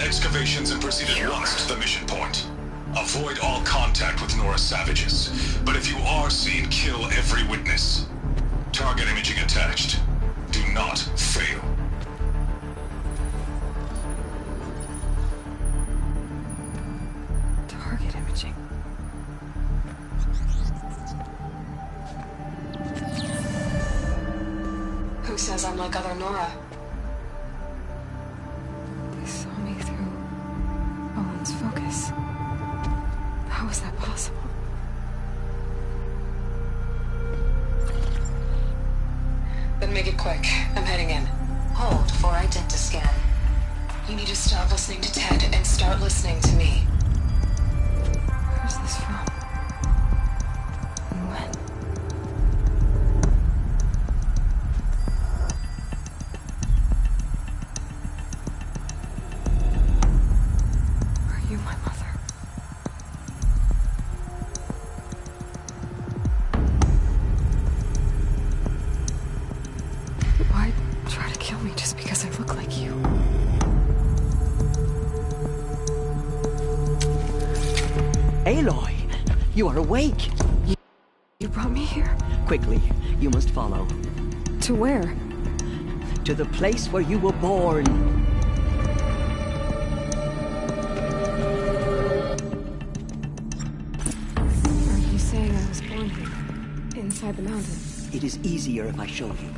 Excavations and proceed at once to the mission point. Avoid all contact with Nora savages, but if you are seen, kill every witness. Target imaging attached. Do not fail. Target imaging. Who says I'm like other Nora? Focus. How is that possible? Then make it quick. I'm heading in. Hold for identiscan. You need to stop listening to Ted and start listening to me. Where's this from? And when? Aloy, you are awake. You brought me here? Quickly, you must follow. To where? To the place where you were born. Are you saying I was born here? Inside the mountain? It is easier if I show you.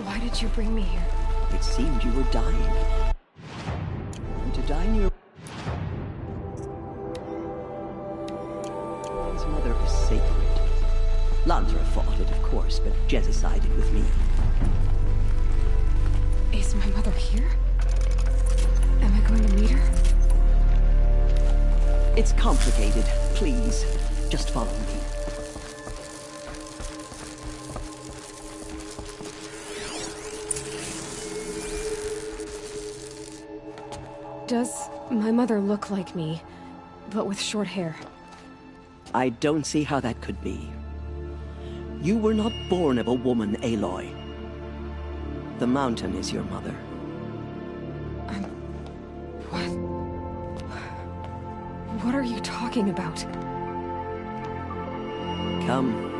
Why did you bring me here? It seemed you were dying. And to die near his mother is sacred. Lansra fought it, of course, but Jezza sided with me. Is my mother here? Am I going to meet her? It's complicated. Please, just follow me. Does my mother look like me, but with short hair? I don't see how that could be. You were not born of a woman, Aloy. The mountain is your mother. What are you talking about? Come.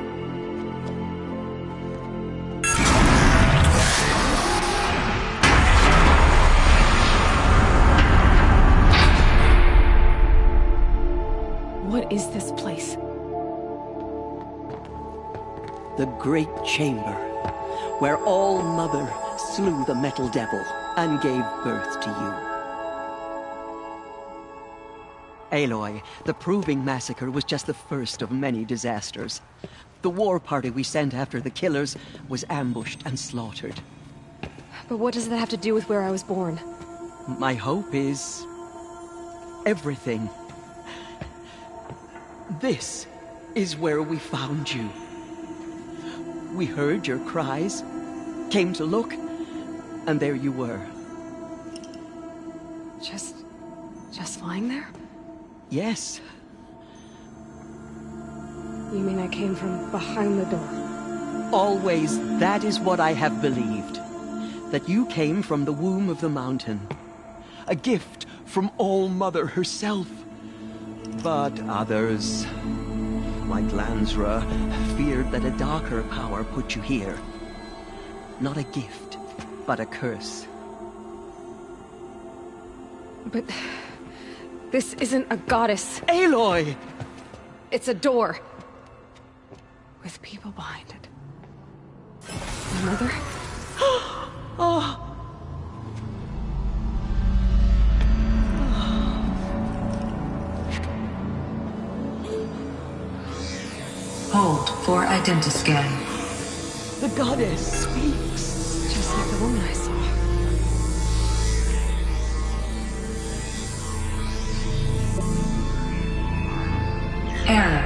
What is this place? The Great Chamber, where All-Mother slew the Metal Devil and gave birth to you. Aloy, the Proving Massacre was just the first of many disasters. The war party we sent after the killers was ambushed and slaughtered. But what does that have to do with where I was born? My hope is everything. This is where we found you. We heard your cries, came to look, and there you were. Just lying there? Yes. You mean I came from behind the door? Always, that is what I have believed. That you came from the womb of the mountain. A gift from All-Mother herself. But others, like Lansra, feared that a darker power put you here. Not a gift, but a curse. But this isn't a goddess. Aloy! It's a door. With people behind it. My mother? Oh! Hold for identiscan. The goddess speaks. Just like the woman I saw. Error.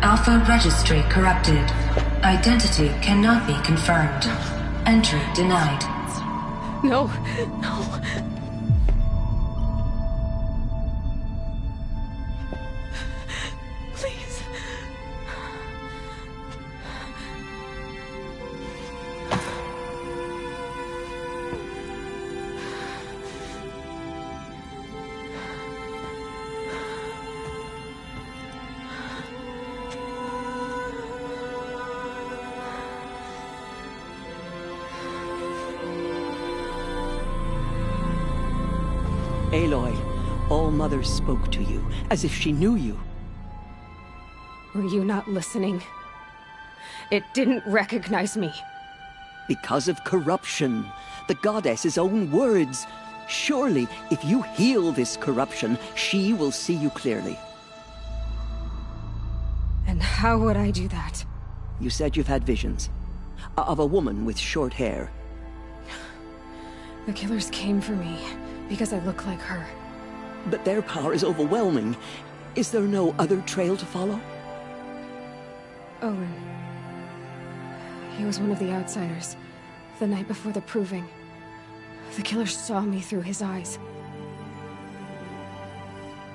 Alpha registry corrupted. Identity cannot be confirmed. Entry denied. No, no. Please. Aloy, All-Mother spoke to you, as if she knew you. Were you not listening? It didn't recognize me. Because of corruption. The goddess's own words. Surely, if you heal this corruption, she will see you clearly. And how would I do that? You said you've had visions. Of a woman with short hair. The killers came for me, because I look like her. But their power is overwhelming. Is there no other trail to follow? Owen. He was one of the outsiders. The night before the Proving. The killer saw me through his eyes.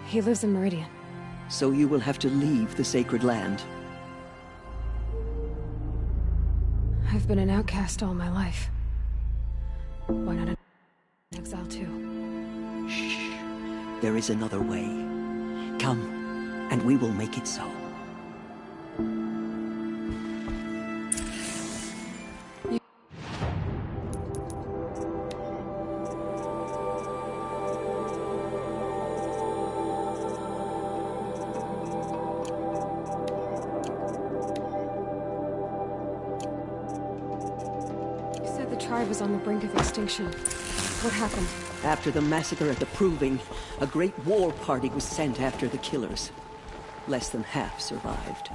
He lives in Meridian. So you will have to leave the sacred land. I've been an outcast all my life. Why not an exile too? Shh. There is another way. Come, and we will make it so. tribe was on the brink of extinction. What happened? After the massacre at the Proving, a great war party was sent after the killers. Less than half survived.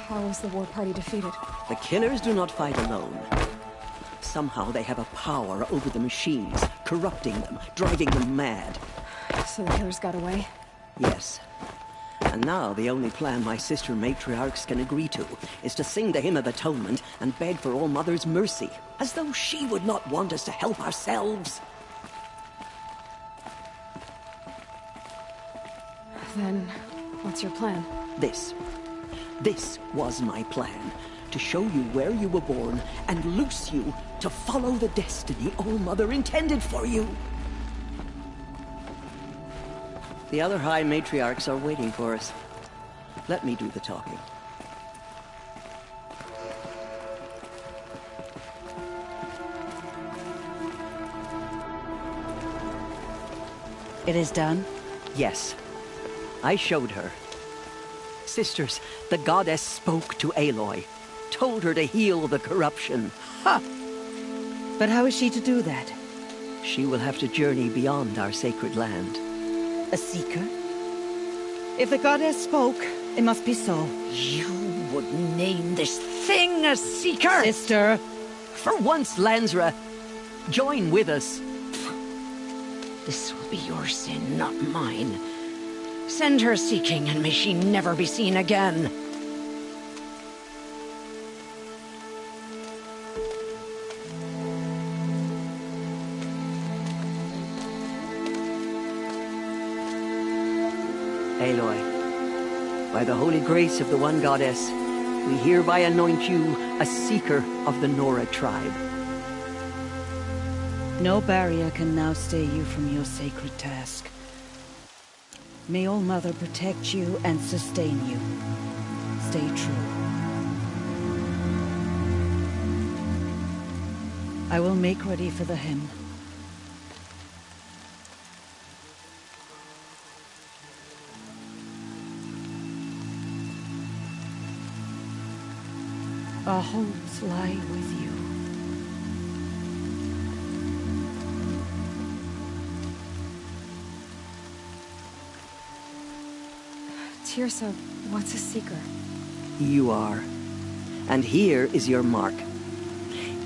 How was the war party defeated? The killers do not fight alone. Somehow they have a power over the machines, corrupting them, driving them mad. So the killers got away? Yes. And now the only plan my sister matriarchs can agree to is to sing the Hymn of Atonement and beg for All Mother's mercy, as though she would not want us to help ourselves. Then, what's your plan? This was my plan. To show you where you were born and loose you to follow the destiny All Mother intended for you. The other High Matriarchs are waiting for us. Let me do the talking. It is done? Yes. I showed her. Sisters, the goddess spoke to Aloy. Told her to heal the corruption. Ha! But how is she to do that? She will have to journey beyond our sacred land. A seeker? If the goddess spoke, it must be so. You would name this thing a seeker? Sister! For once, Lansra, join with us. This will be your sin, not mine. Send her seeking, and may she never be seen again. Aloy, by the holy grace of the One Goddess, we hereby anoint you a seeker of the Nora tribe. No barrier can now stay you from your sacred task. May All Mother protect you and sustain you. Stay true. I will make ready for the hymn. Our hopes lie with you. Tirsa, what's a seeker? You are. And here is your mark.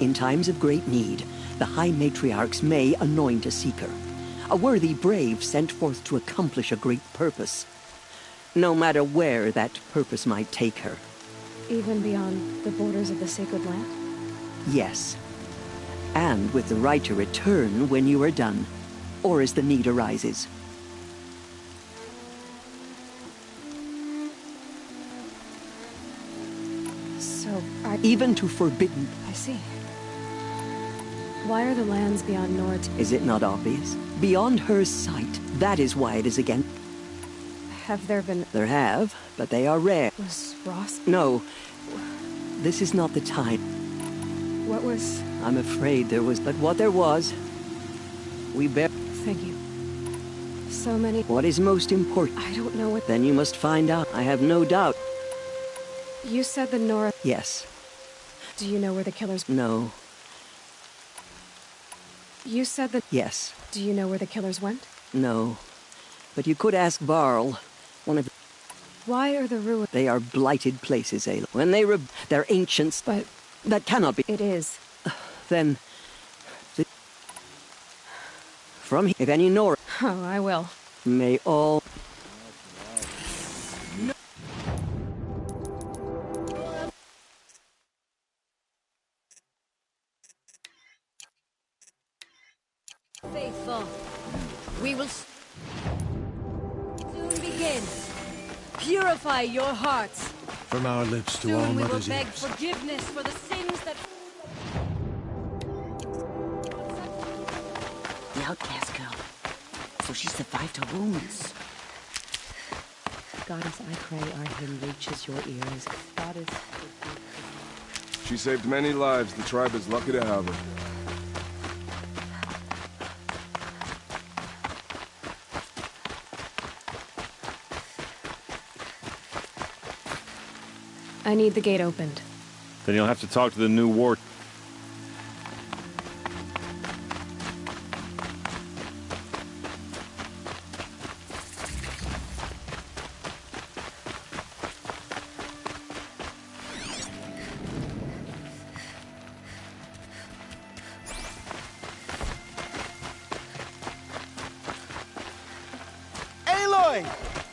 In times of great need, the High Matriarchs may anoint a seeker. A worthy brave sent forth to accomplish a great purpose. No matter where that purpose might take her. Even beyond the borders of the sacred land? Yes. And with the right to return when you are done, or as the need arises. So, even to forbidden. I see. Why are the lands beyond Nora? Is it not obvious? Beyond her sight. That is why it is again. Have there been... There have, but they are rare. Was Ross... No. This is not the time. What was... I'm afraid there was... But what there was... We bear... Thank you. So many... What is most important? I don't know what... Then you must find out. I have no doubt. You said the Nora... Yes. Do you know where the killers... No. You said that... Yes. Do you know where the killers went? No. But you could ask Varl, one of... Why are the ruins... They are blighted places, Ayla. When they they're ancients... But... That cannot be... It is. Then... From here, if any Nora... Oh, I will. May all... Faithful, we will soon begin. Purify your hearts. From our lips to Soon all we will mothers' beg ears. forgiveness for the sins that... The outcast girl. So she survived her wounds. Goddess, I pray our hymn reaches your ears. Goddess... She saved many lives. The tribe is lucky to have her. I need the gate opened. Then you'll have to talk to the new ward. Aloy!